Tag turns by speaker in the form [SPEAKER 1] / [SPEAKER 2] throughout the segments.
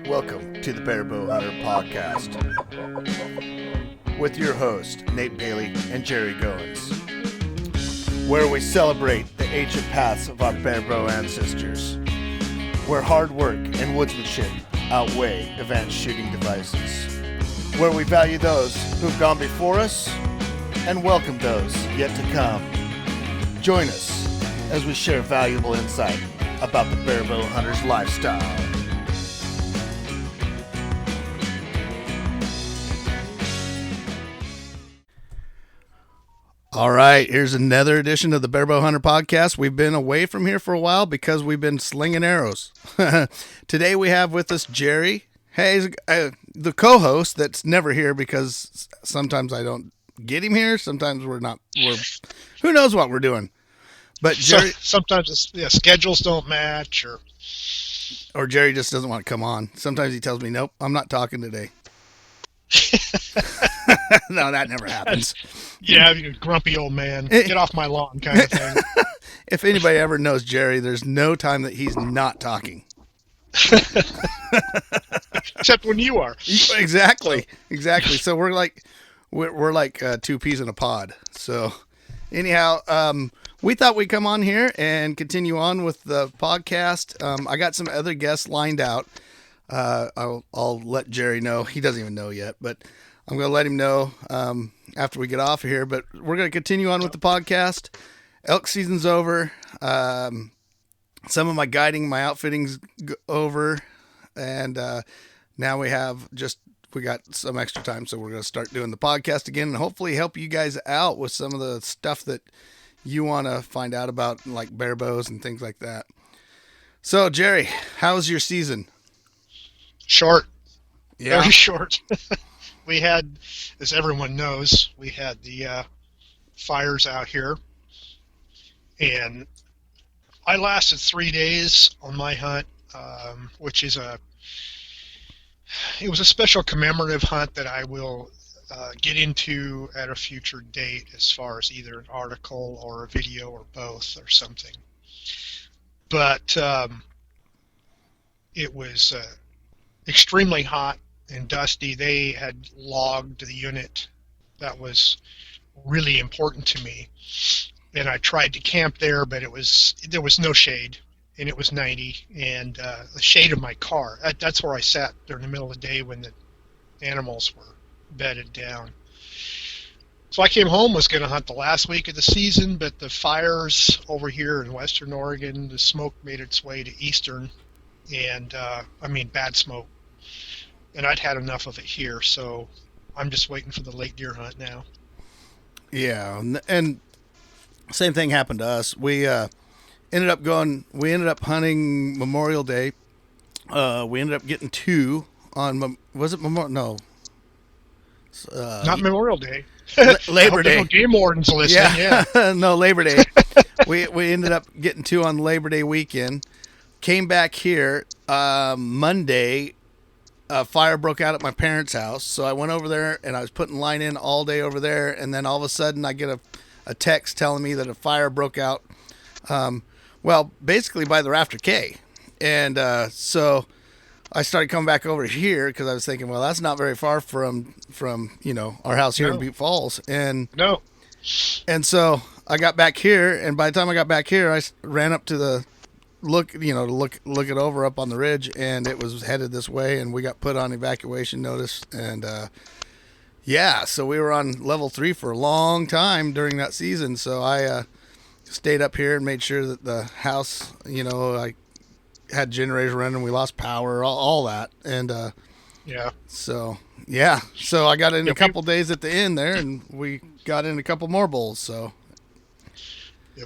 [SPEAKER 1] Welcome to the Barebow Hunter Podcast with your host, Nate Bailey and Jerry Gowins, where we celebrate the ancient paths of our barebow ancestors, where hard work and woodsmanship outweigh advanced shooting devices, where we value those who've gone before us and welcome those yet to come. Join us as we share valuable insight about the barebow hunter's lifestyle. All right, here's another edition of the Barebow Hunter Podcast. We've been away from here for a while because we've been slinging arrows. Today we have with us Jerry. Hey, he's the co-host that's never here because sometimes I don't get him here. Sometimes we're who knows what we're doing. But Jerry,
[SPEAKER 2] sometimes schedules don't match,
[SPEAKER 1] or Jerry just doesn't want to come on. Sometimes he tells me, "Nope, I'm not talking today." No, that never happens.
[SPEAKER 2] Yeah, you grumpy old man. Get off my lawn kind of thing.
[SPEAKER 1] If anybody ever knows Jerry, there's no time that he's not talking.
[SPEAKER 2] Except when you are.
[SPEAKER 1] Exactly. So we're like two peas in a pod. So anyhow, we thought we'd come on here and continue on with the podcast. I got some other guests lined out. I'll let Jerry know. He doesn't even know yet, but I'm going to let him know after we get off of here. But we're going to continue on with the podcast. Elk season's over. Some of my guiding, my outfitting's over, and now we got some extra time, so we're going to start doing the podcast again and hopefully help you guys out with some of the stuff that you want to find out about, like bare bows and things like that. So, Jerry, how's your season?
[SPEAKER 2] Short.
[SPEAKER 1] Yeah.
[SPEAKER 2] Very short. We had, as everyone knows, the fires out here, and I lasted 3 days on my hunt, which is it was a special commemorative hunt that I will get into at a future date, as far as either an article or a video or both or something. But it was extremely hot and dusty. They had logged the unit. That was really important to me. And I tried to camp there, but there was no shade, and it was 90, and the shade of my car. That's where I sat during the middle of the day when the animals were bedded down. So I came home, was going to hunt the last week of the season, but the fires over here in western Oregon, the smoke made its way to eastern, and bad smoke. And I'd had enough of it here, so I'm just waiting for the late deer hunt now.
[SPEAKER 1] Yeah, and same thing happened to us. We ended up hunting Memorial Day. We ended up getting two on, was it Memorial? No.
[SPEAKER 2] Not Memorial Day.
[SPEAKER 1] Labor Day.
[SPEAKER 2] No game wardens listening, yeah.
[SPEAKER 1] No, Labor Day. We ended up getting two on Labor Day weekend. Came back here Monday. A fire broke out at my parents' house, so I went over there and I was putting line in all day over there, and then all of a sudden I get a text telling me that a fire broke out, basically by the Rafter K, and so I started coming back over here because I was thinking, well, that's not very far from our house here in Butte Falls, and so I got back here, and by the time I got back here, I ran up to the look it over up on the ridge, and it was headed this way, and we got put on evacuation notice, and so we were on level 3 for a long time during that season. So I stayed up here and made sure that the house, I had generators running, we lost power, all that, and so I got in a couple days at the end there, and we got in a couple more bulls. So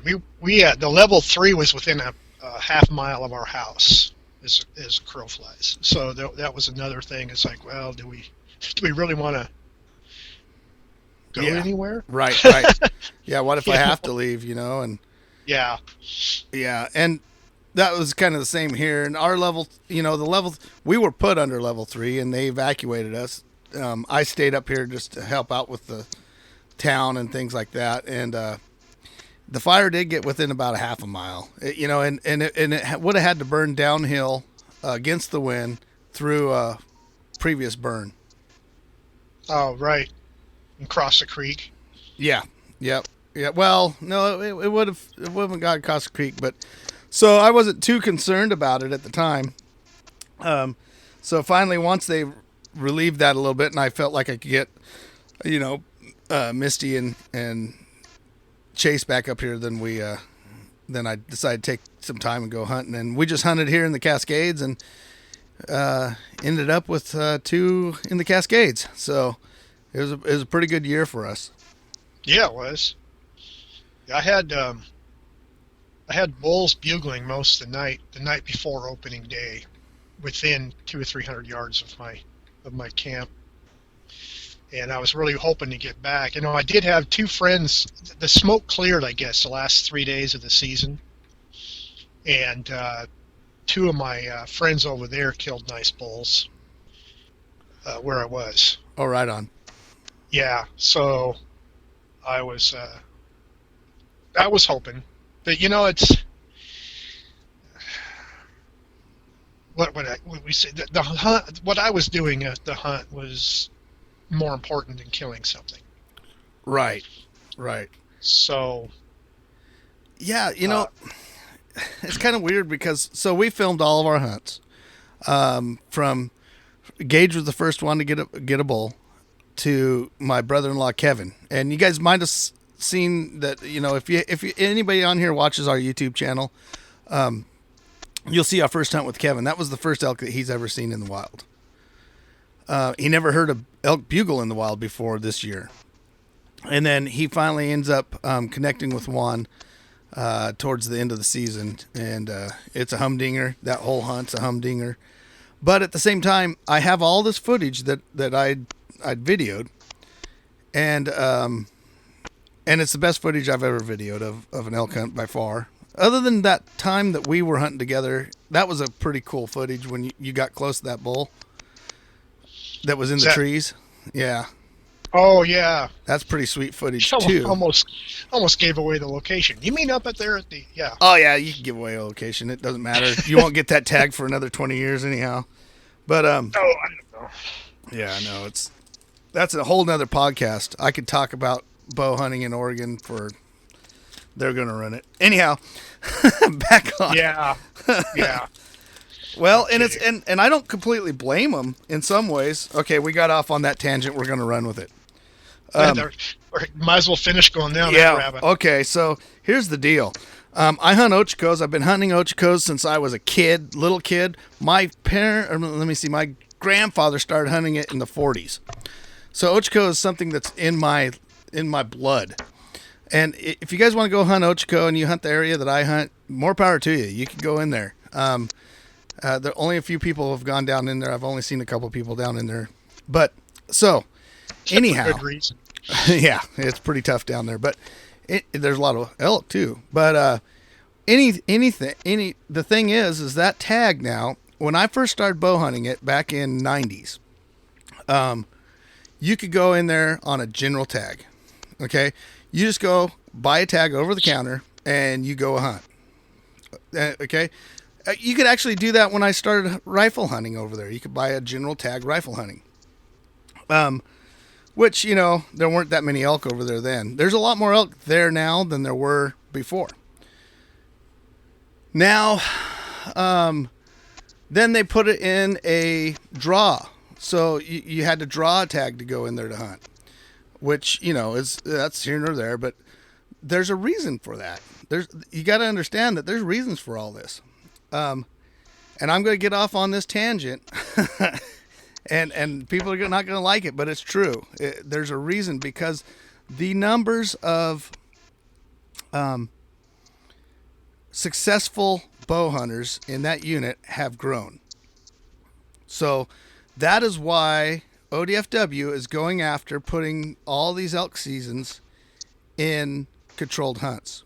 [SPEAKER 2] we the level 3 was within a half mile of our house as crow flies. So that was another thing. It's like, well, do we really want to go anywhere?
[SPEAKER 1] Right. Yeah. What if I have to leave, and yeah. And that was kind of the same here. And our level, we were put under level 3 and they evacuated us. I stayed up here just to help out with the town and things like that. And, the fire did get within about a half a mile, and it would have had to burn downhill against the wind through a previous burn.
[SPEAKER 2] Oh, right. And cross the creek.
[SPEAKER 1] Yeah, yep, yeah. Well, no, it would have got across the creek, but so I wasn't too concerned about it at the time. So finally, once they relieved that a little bit, and I felt like I could get, Misty and Chase back up here, then I decided to take some time and go hunting, and we just hunted here in the Cascades and ended up with 2 in the Cascades. So it was a pretty good year for us.
[SPEAKER 2] Yeah, it was. I had bulls bugling most of the night before opening day, within 200 or 300 yards of my camp, and I was really hoping to get back. I did have 2 friends. The smoke cleared, I guess, the last 3 days of the season, and 2 of my friends over there killed nice bulls where I was.
[SPEAKER 1] Oh, right on.
[SPEAKER 2] Yeah, so I was hoping, but it's what we say, the hunt. What I was doing at the hunt was more important than killing something.
[SPEAKER 1] Right.
[SPEAKER 2] So
[SPEAKER 1] yeah, it's kind of weird because we filmed all of our hunts. From Gage was the first one to get a bull, to my brother-in-law Kevin, and you guys might have seen that. If anybody on here watches our YouTube channel, you'll see our first hunt with Kevin. That was the first elk that he's ever seen in the wild. He never heard of elk bugle in the wild before this year, and then he finally ends up connecting with one towards the end of the season, and it's a humdinger. That whole hunt's a humdinger. But at the same time, I have all this footage that I'd videoed, and it's the best footage I've ever videoed of an elk hunt by far. Other than that time that we were hunting together, that was a pretty cool footage when you got close to that bull that was in the trees. Yeah.
[SPEAKER 2] Oh yeah.
[SPEAKER 1] That's pretty sweet footage too.
[SPEAKER 2] Almost gave away the location. You mean up at there at the yeah?
[SPEAKER 1] Oh yeah, you can give away a location. It doesn't matter. You won't get that tag for another 20 years anyhow. But
[SPEAKER 2] Oh, I don't know.
[SPEAKER 1] Yeah, no, that's a whole nother podcast. I could talk about bow hunting in Oregon for. They're gonna run it anyhow. Back on.
[SPEAKER 2] Yeah. Yeah.
[SPEAKER 1] Well, and it's and I don't completely blame them in some ways. Okay, we got off on that tangent. We're gonna run with it.
[SPEAKER 2] Might as well finish going down that rabbit.
[SPEAKER 1] Okay, so here's the deal. I hunt ochocos. I've been hunting ochocos since I was a little kid. My grandfather started hunting it in the 40s. So ochoco is something that's in my blood. And if you guys want to go hunt ochoco and you hunt the area that I hunt, more power to you. You can go in there. There only a few people have gone down in there. I've only seen a couple people down in there. But so anyhow,
[SPEAKER 2] for good reason.
[SPEAKER 1] Yeah, it's pretty tough down there. But there's a lot of elk too. But the thing is that tag now. When I first started bow hunting it back in '90s, you could go in there on a general tag. Okay, you just go buy a tag over the counter and you go hunt. Okay. You could actually do that when I started rifle hunting over there. You could buy a general tag rifle hunting. Which, there weren't that many elk over there then. There's a lot more elk there now than there were before. Now, then they put it in a draw. So you had to draw a tag to go in there to hunt. Which, that's here nor there, but there's a reason for that. You got to understand that there's reasons for all this. And I'm going to get off on this tangent, and people are not going to like it, but it's true. There's a reason, because the numbers of successful bow hunters in that unit have grown. So that is why ODFW is going after putting all these elk seasons in controlled hunts.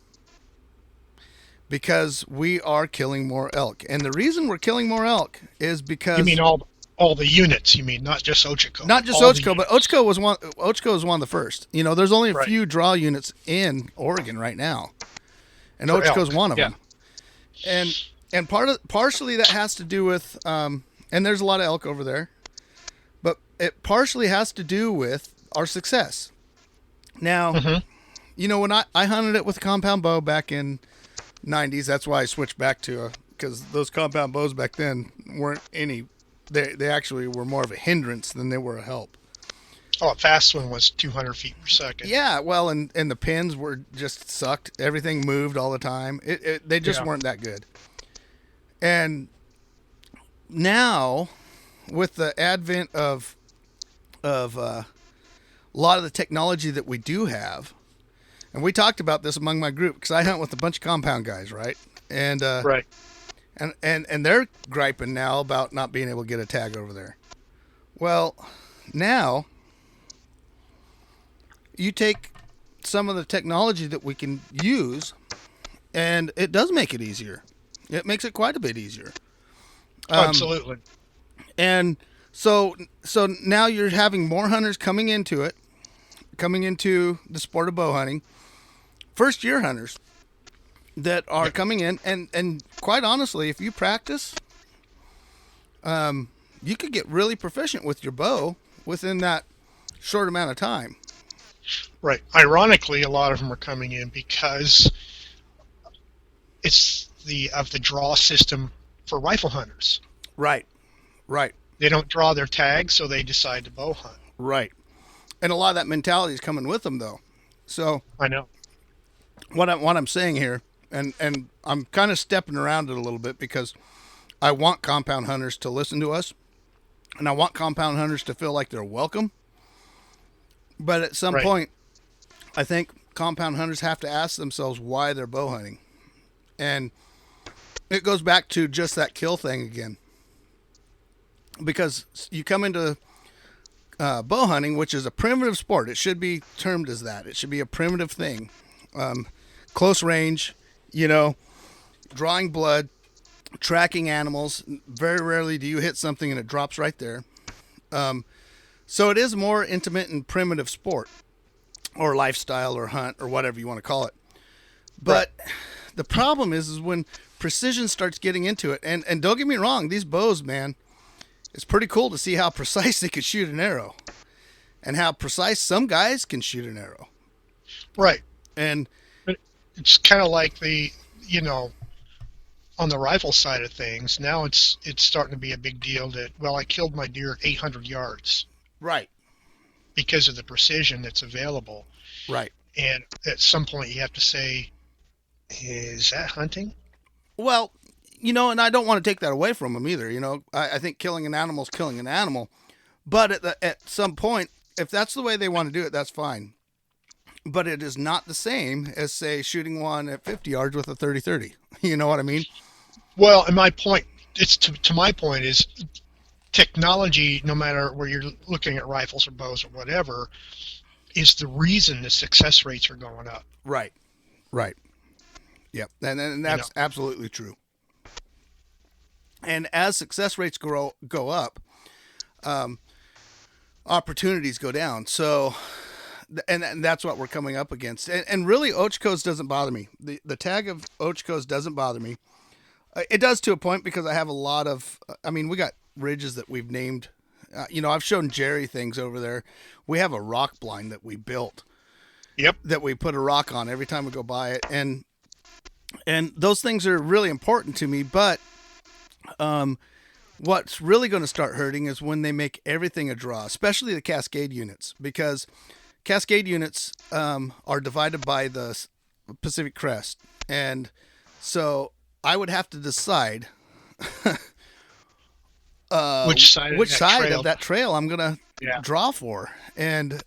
[SPEAKER 1] Because we are killing more elk. And the reason we're killing more elk is because...
[SPEAKER 2] You mean all All the units, you mean, not just Ochiko,
[SPEAKER 1] Not
[SPEAKER 2] but
[SPEAKER 1] just
[SPEAKER 2] all the
[SPEAKER 1] Ochko, but
[SPEAKER 2] units.
[SPEAKER 1] Ochko is one of the first. There's only a
[SPEAKER 2] Right.
[SPEAKER 1] few draw units in Oregon right now, and
[SPEAKER 2] For
[SPEAKER 1] Ochko is
[SPEAKER 2] elk.
[SPEAKER 1] one of
[SPEAKER 2] Yeah.
[SPEAKER 1] them. And partially that has to do with and there's a lot of elk over there, but it partially has to do with our success. Now,
[SPEAKER 2] Hmm.
[SPEAKER 1] when I hunted it with a compound bow back in '90s, that's why I switched back to because those compound bows back then weren't any. They actually were more of a hindrance than they were a help.
[SPEAKER 2] Oh, a fast one was 200 feet per second.
[SPEAKER 1] Yeah, well, and the pins were just sucked. Everything moved all the time. They just
[SPEAKER 2] Yeah.
[SPEAKER 1] weren't that good. And now, with the advent of a lot of the technology that we do have, and we talked about this among my group because I hunt with a bunch of compound guys, right? And
[SPEAKER 2] Right.
[SPEAKER 1] and they're griping now about not being able to get a tag over there. Well, now you take some of the technology that we can use, and it does make it easier. It makes it quite a bit easier.
[SPEAKER 2] Oh, absolutely.
[SPEAKER 1] And so now you're having more hunters coming into the sport of bow hunting, first year hunters that are coming in, and quite honestly, if you practice, you could get really proficient with your bow within that short amount of time.
[SPEAKER 2] Right. Ironically, a lot of them are coming in because it's the draw system for rifle hunters.
[SPEAKER 1] Right, right,
[SPEAKER 2] They don't draw their tags, so they decide to bow hunt.
[SPEAKER 1] right. And a lot of that mentality is coming with them, though. So
[SPEAKER 2] I know.
[SPEAKER 1] what I'm saying here, and I'm kind of stepping around it a little bit because I want compound hunters to listen to us, and I want compound hunters to feel like they're welcome. But at some
[SPEAKER 2] Right.
[SPEAKER 1] point, I think compound hunters have to ask themselves why they're bow hunting, and it goes back to just that kill thing again. Because you come into bow hunting, which is a primitive sport. It should be termed as that. It should be a primitive thing. Close range, drawing blood, tracking animals. Very rarely do you hit something and it drops right there. So it is a more intimate and primitive sport, or lifestyle, or hunt, or whatever you want to call it. But the problem is when precision starts getting into it, and don't get me wrong, these bows, man, it's pretty cool to see how precise they can shoot an arrow, and how precise some guys can shoot an arrow.
[SPEAKER 2] Right.
[SPEAKER 1] And
[SPEAKER 2] But it's kind of like on the rifle side of things. Now it's starting to be a big deal that, well, I killed my deer at 800 yards
[SPEAKER 1] right,
[SPEAKER 2] because of the precision that's available.
[SPEAKER 1] right.
[SPEAKER 2] And at some point, you have to say, is that hunting?
[SPEAKER 1] Well, and I don't want to take that away from them either. I think killing an animal is killing an animal, but at some point, if that's the way they want to do it, that's fine. But it is not the same as, say, shooting one at 50 yards with a 30-30. You know what I mean?
[SPEAKER 2] Well, and my point, it's to my point is technology, no matter where you're looking at rifles or bows or whatever, is the reason the success rates are going up.
[SPEAKER 1] Right, right. Yep, and that's absolutely true. And as success rates go up, opportunities go down. So, and that's what we're coming up against. And really, Ochkos doesn't bother me. The tag of Ochkos doesn't bother me. It does to a point because I have a lot of. I mean, we got ridges that we've named. I've shown Jerry things over there. We have a rock blind that we built.
[SPEAKER 2] Yep.
[SPEAKER 1] That we put a rock on every time we go by it, and those things are really important to me. But what's really going to start hurting is when they make everything a draw, especially the Cascade units, because Cascade units are divided by the Pacific Crest, and so I would have to decide
[SPEAKER 2] which side
[SPEAKER 1] of that trail I'm going to draw for, and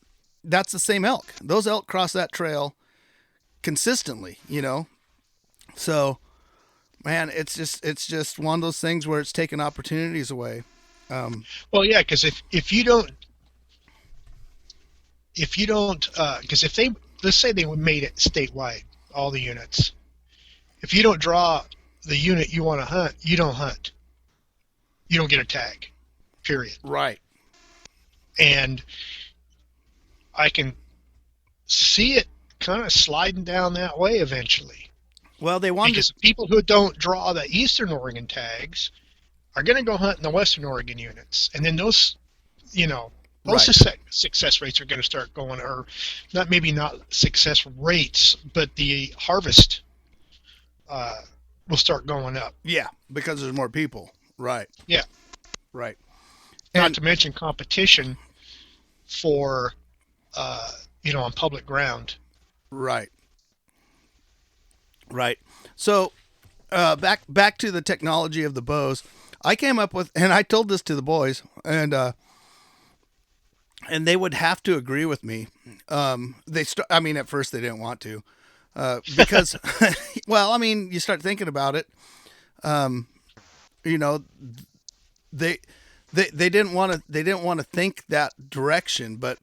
[SPEAKER 1] that's the same elk. Those elk cross that trail consistently, So, man, it's just one of those things where it's taking opportunities away.
[SPEAKER 2] Well, yeah, because if you don't, because if they, let's say they made it statewide, all the units, if you don't draw the unit you want to hunt, you don't hunt. You don't get a tag, period.
[SPEAKER 1] Right.
[SPEAKER 2] And I can see it kind of sliding down that way eventually.
[SPEAKER 1] Well, they wanted
[SPEAKER 2] Because the people who don't draw the Eastern Oregon tags are going to go hunt in the Western Oregon units. And then those, those
[SPEAKER 1] right.
[SPEAKER 2] success rates are going to start going, or not, maybe not success rates, but the harvest will start going up.
[SPEAKER 1] Yeah, because there's more people. Right.
[SPEAKER 2] Yeah.
[SPEAKER 1] Right.
[SPEAKER 2] Not
[SPEAKER 1] And
[SPEAKER 2] to mention competition for, on public ground.
[SPEAKER 1] right. Right. So, back to the technology of the bows. I came up with, and I told this to the boys, and they would have to agree with me. I mean, at first they didn't want to, because, well, I mean, you start thinking about it. You know, they they didn't want to think that direction, but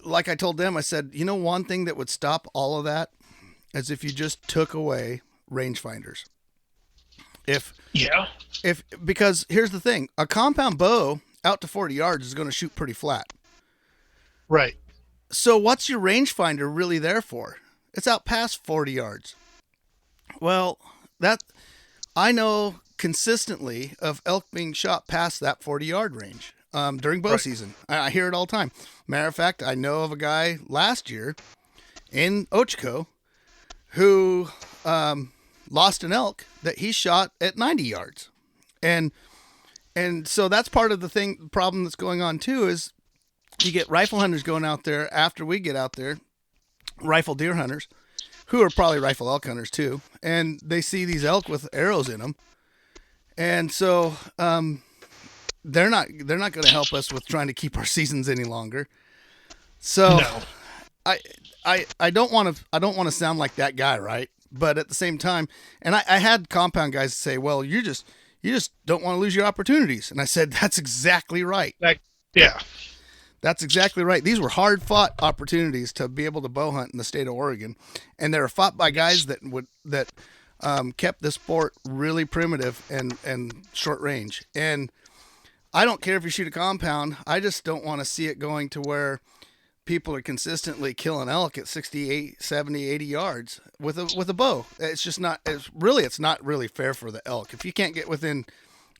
[SPEAKER 1] like I told them, I said, one thing that would stop all of that is if you just took away rangefinders. If
[SPEAKER 2] Yeah.
[SPEAKER 1] Because here's the thing, a compound bow out to 40 yards is going to shoot pretty flat.
[SPEAKER 2] Right.
[SPEAKER 1] So what's your rangefinder really there for? It's out past 40 yards. Well, that I know consistently of elk being shot past that 40-yard range during bow season. I hear it all the time. Matter of fact, I know of a guy last year in Ochco who lost an elk that he shot at 90 yards. And so that's part of the problem that's going on too, is you get rifle hunters going out there after we get out there, rifle deer hunters, who are probably rifle elk hunters too, and they see these elk with arrows in them. And so they're not going to help us with trying to keep our seasons any longer. So
[SPEAKER 2] No.
[SPEAKER 1] I don't want to sound like that guy, right? But at the same time, and I had compound guys say, "Well, you just don't want to lose your opportunities." And I said, "That's exactly right.
[SPEAKER 2] Yeah.
[SPEAKER 1] That's exactly right. These were hard-fought opportunities to be able to bow hunt in the state of Oregon, and they were fought by guys that kept the sport really primitive and short range. And I don't care if you shoot a compound. I just don't want to see it going to where people are consistently killing elk at 68, 70, 80 yards with a bow. It's just not. It's not really fair for the elk. If you can't get within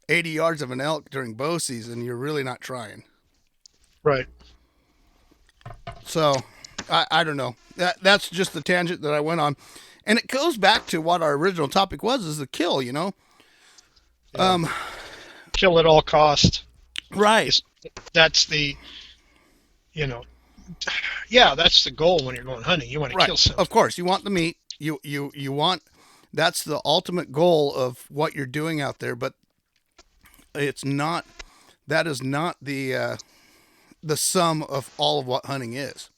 [SPEAKER 1] 80 yards of an elk during bow season, you're really not trying."
[SPEAKER 2] Right.
[SPEAKER 1] So, I don't know. That's just the tangent that I went on, and it goes back to what our original topic was: is the kill.
[SPEAKER 2] Yeah. Kill at all cost.
[SPEAKER 1] Right.
[SPEAKER 2] That's the, that's the goal when you're going hunting. You want to kill something.
[SPEAKER 1] Of course, you want the meat. You want. That's the ultimate goal of what you're doing out there, but it's not. That is not the sum of all of what hunting is.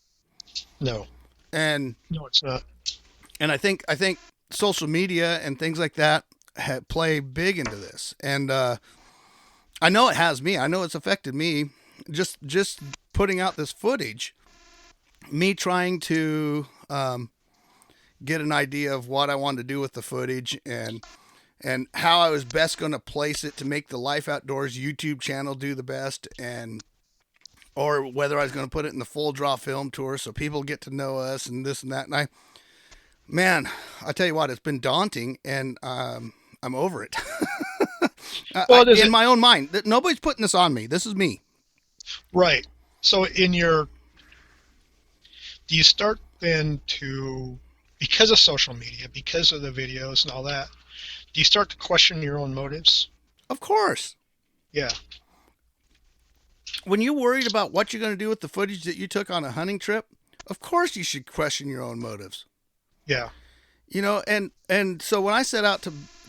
[SPEAKER 2] No.
[SPEAKER 1] And
[SPEAKER 2] no, it's not.
[SPEAKER 1] And I think social media and things like that play big into this. And I know it has me. I know it's affected me. Just putting out this footage, me trying to get an idea of what I wanted to do with the footage and how I was best going to place it to make the Life Outdoors YouTube channel do the best, or whether I was going to put it in the full draw film tour so people get to know us and this and that. And I tell you what, it's been daunting, and I'm over it. In my own mind, nobody's putting this on me. This is me.
[SPEAKER 2] Right. So do you start then to, because of social media, because of the videos and all that, do you start to question your own motives?
[SPEAKER 1] Of course.
[SPEAKER 2] Yeah.
[SPEAKER 1] When you're worried about what you're going to do with the footage that you took on a hunting trip, of course you should question your own motives.
[SPEAKER 2] Yeah.
[SPEAKER 1] And so when I set out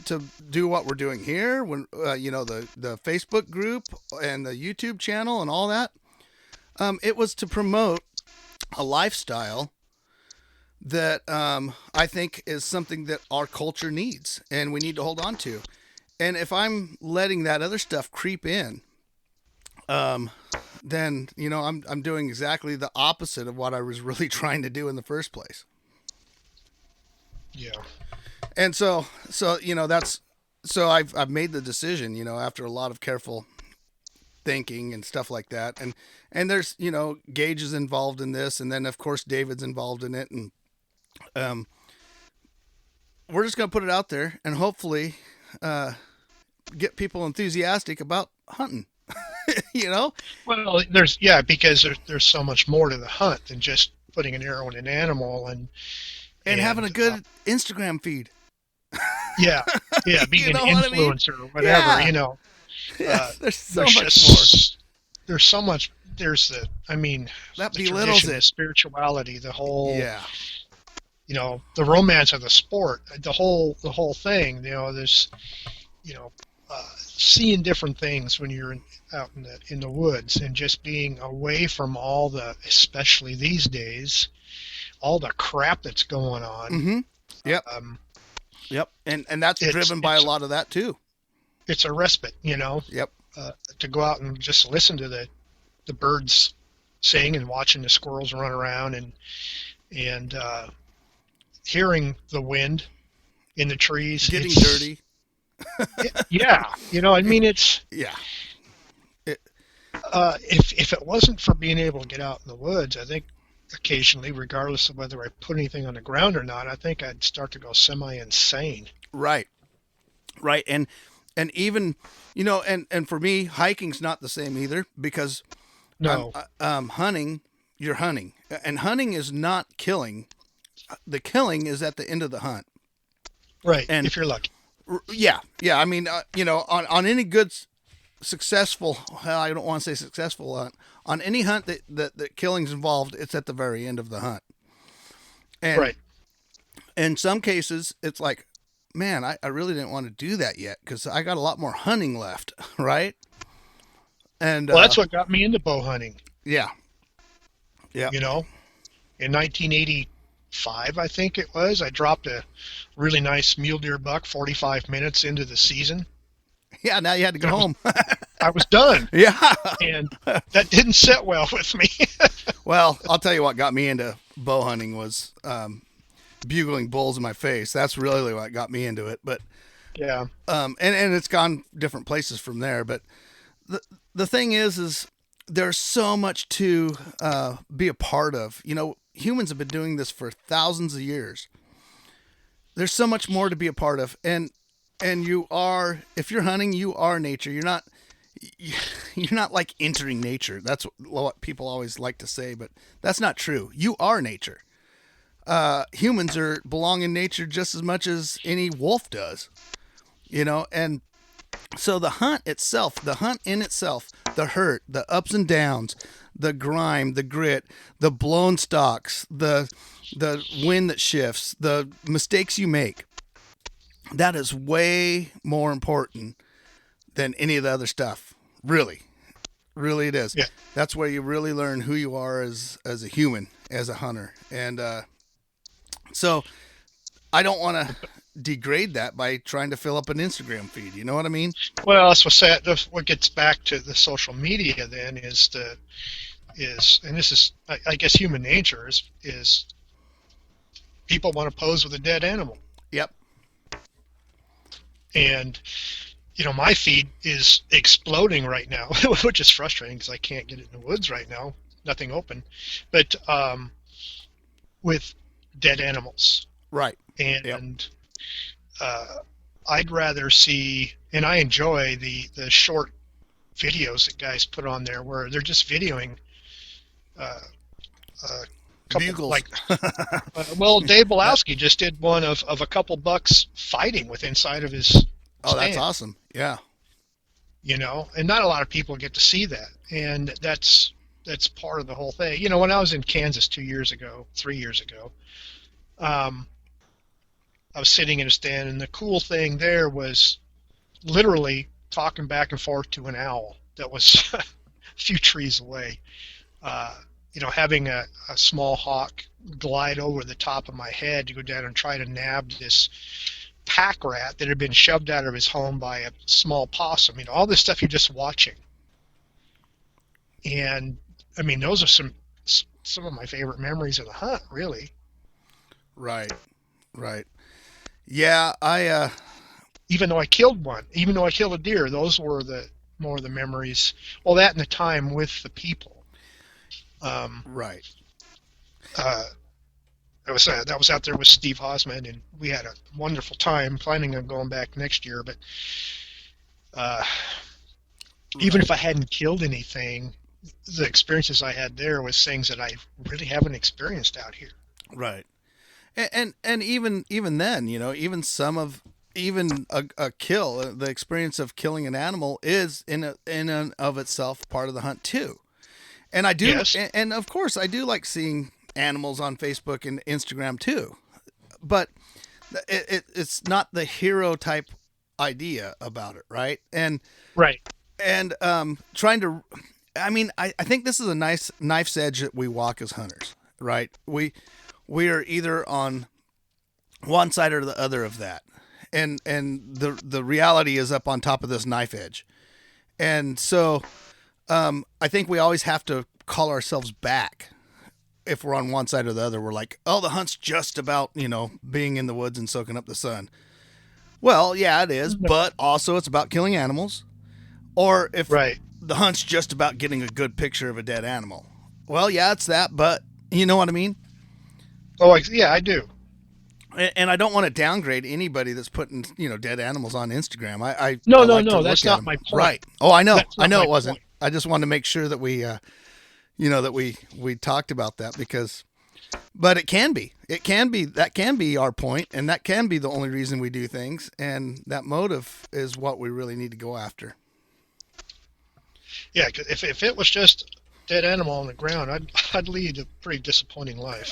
[SPEAKER 1] to do what we're doing here, when the Facebook group and the YouTube channel and all that, it was to promote a lifestyle that I think is something that our culture needs and we need to hold on to. And if I'm letting that other stuff creep in, then I'm doing exactly the opposite of what I was really trying to do in the first place.
[SPEAKER 2] Yeah.
[SPEAKER 1] And so I've made the decision, after a lot of careful thinking and stuff like that. And there's, you know, Gage is involved in this, and then of course David's involved in it, and um, we're just gonna put it out there and hopefully uh, get people enthusiastic about hunting. You know,
[SPEAKER 2] Well, because there's so much more to the hunt than just putting an arrow in an animal
[SPEAKER 1] and having a
[SPEAKER 2] and
[SPEAKER 1] good Instagram feed.
[SPEAKER 2] yeah, yeah,
[SPEAKER 1] You
[SPEAKER 2] being an
[SPEAKER 1] know what I mean?
[SPEAKER 2] influencer or whatever,
[SPEAKER 1] Yeah.
[SPEAKER 2] uh,
[SPEAKER 1] There's so
[SPEAKER 2] there's
[SPEAKER 1] much more.
[SPEAKER 2] just there's so much. There's the I mean,
[SPEAKER 1] That
[SPEAKER 2] the
[SPEAKER 1] belittles
[SPEAKER 2] tradition, the
[SPEAKER 1] it.
[SPEAKER 2] spirituality, the whole
[SPEAKER 1] Yeah.
[SPEAKER 2] the romance of the sport, the whole thing. There's seeing different things when you're out in the woods and just being away from all the, especially these days, all the crap that's going on.
[SPEAKER 1] Mm-hmm. Yep.
[SPEAKER 2] Um,
[SPEAKER 1] Yep. And that's
[SPEAKER 2] it's
[SPEAKER 1] driven by a
[SPEAKER 2] it's
[SPEAKER 1] lot of that too.
[SPEAKER 2] it's a respite,
[SPEAKER 1] Yep.
[SPEAKER 2] to go out and just listen to the birds sing and watching the squirrels run around and hearing the wind in the trees.
[SPEAKER 1] Getting dirty.
[SPEAKER 2] Yeah, I mean, it's
[SPEAKER 1] Yeah. It,
[SPEAKER 2] if it wasn't for being able to get out in the woods, I think occasionally, regardless of whether I put anything on the ground or not, I think I'd start to go semi-insane.
[SPEAKER 1] right. Right. And even, you know, and for me, hiking's not the same either because
[SPEAKER 2] No,
[SPEAKER 1] hunting, you're hunting. And hunting is not killing. The killing is at the end of the hunt.
[SPEAKER 2] right,
[SPEAKER 1] And
[SPEAKER 2] if you're lucky.
[SPEAKER 1] yeah, yeah. I mean, you know, on any good, successful, well, I don't want to say successful hunt, on any hunt that killing's involved, it's at the very end of the hunt. And
[SPEAKER 2] Right.
[SPEAKER 1] in some cases, it's like, man, I really didn't want to do that yet because I got a lot more hunting left, right? And
[SPEAKER 2] Well, that's what got me into bow hunting.
[SPEAKER 1] yeah, yeah,
[SPEAKER 2] You know, in 1985, I think it was, I dropped a really nice mule deer buck 45 minutes into the season.
[SPEAKER 1] yeah. Now you had to go
[SPEAKER 2] I was
[SPEAKER 1] home.
[SPEAKER 2] I was done,
[SPEAKER 1] Yeah.
[SPEAKER 2] and that didn't sit well with me.
[SPEAKER 1] Well, I'll tell you what got me into bow hunting was bugling bulls in my face. That's really what got me into it. But
[SPEAKER 2] Yeah.
[SPEAKER 1] and it's gone different places from there. But the thing is there's so much to be a part of. You know, humans have been doing this for thousands of years. There's so much more to be a part of, and you are, if you're hunting, you are nature. You're not like entering nature. That's what people always like to say, but that's not true. You are nature. Humans belong in nature just as much as any wolf does, you know. And so the hunt itself, the hunt in itself, the hurt, the ups and downs, the grime, the grit, the blown stalks, the wind that shifts, the mistakes you make, that is way more important than any of the other stuff. Really, really, it is.
[SPEAKER 2] Yeah.
[SPEAKER 1] That's where you really learn who you are as a human, as a hunter. And so I don't want to degrade that by trying to fill up an Instagram feed. You know what I mean?
[SPEAKER 2] Well, that's what gets back to the social media then and this is, I guess, human nature is people want to pose with a dead animal.
[SPEAKER 1] Yep.
[SPEAKER 2] And my feed is exploding right now, which is frustrating because I can't get it in the woods right now, nothing open, but with dead animals.
[SPEAKER 1] Right.
[SPEAKER 2] And
[SPEAKER 1] Yep.
[SPEAKER 2] I'd rather see, and I enjoy the short videos that guys put on there where they're just videoing a couple,
[SPEAKER 1] Bugles.
[SPEAKER 2] like, well, Dave Belowski just did one of a couple bucks fighting with inside of his
[SPEAKER 1] Oh, that's
[SPEAKER 2] stand,
[SPEAKER 1] awesome. Yeah.
[SPEAKER 2] and not a lot of people get to see that, and that's part of the whole thing. When I was in Kansas 3 years ago, I was sitting in a stand, and the cool thing there was literally talking back and forth to an owl that was a few trees away. Having a small hawk glide over the top of my head to go down and try to nab this pack rat that had been shoved out of his home by a small possum. All this stuff you're just watching. And, I mean, those are some of my favorite memories of the hunt, really.
[SPEAKER 1] Right. Right. Yeah.
[SPEAKER 2] Even though I killed one, even though I killed a deer, those were more of the memories. Well, that and the time with the people. Um,
[SPEAKER 1] Right.
[SPEAKER 2] uh, that was out there with Steve Hosman, and we had a wonderful time. Planning on going back next year, but uh, even
[SPEAKER 1] Right.
[SPEAKER 2] if I hadn't killed anything, the experiences I had there was things that I really haven't experienced out here.
[SPEAKER 1] Right. And even then, even some of even a kill, the experience of killing an animal is in and of itself part of the hunt too. And I do,
[SPEAKER 2] Yes,
[SPEAKER 1] and of course, I do like seeing animals on Facebook and Instagram too. But it's not the hero type idea about it, right?
[SPEAKER 2] right.
[SPEAKER 1] And trying to, I mean, I think this is a nice knife's edge that we walk as hunters, right? We are either on one side or the other of that, and the reality is up on top of this knife edge, and so I think we always have to call ourselves back if we're on one side or the other. We're like, oh, the hunt's just about being in the woods and soaking up the sun. Well, yeah, it is, but also it's about killing animals. Or if
[SPEAKER 2] Right.
[SPEAKER 1] the hunt's just about getting a good picture of a dead animal. Well, yeah, it's that, but you know what I mean?
[SPEAKER 2] Oh, yeah, I do.
[SPEAKER 1] And I don't want to downgrade anybody that's putting dead animals on Instagram. I
[SPEAKER 2] No, no,
[SPEAKER 1] like to
[SPEAKER 2] no.
[SPEAKER 1] look
[SPEAKER 2] That's
[SPEAKER 1] at
[SPEAKER 2] not
[SPEAKER 1] them.
[SPEAKER 2] my point.
[SPEAKER 1] Right. Oh, I know.
[SPEAKER 2] That's
[SPEAKER 1] I
[SPEAKER 2] not
[SPEAKER 1] know
[SPEAKER 2] my
[SPEAKER 1] it wasn't.
[SPEAKER 2] point.
[SPEAKER 1] I just wanted to make sure that we talked about that because, but it can be. That can be our point, and that can be the only reason we do things, and that motive is what we really need to go after.
[SPEAKER 2] Yeah, 'cause if it was just a dead animal on the ground, I'd lead a pretty disappointing life.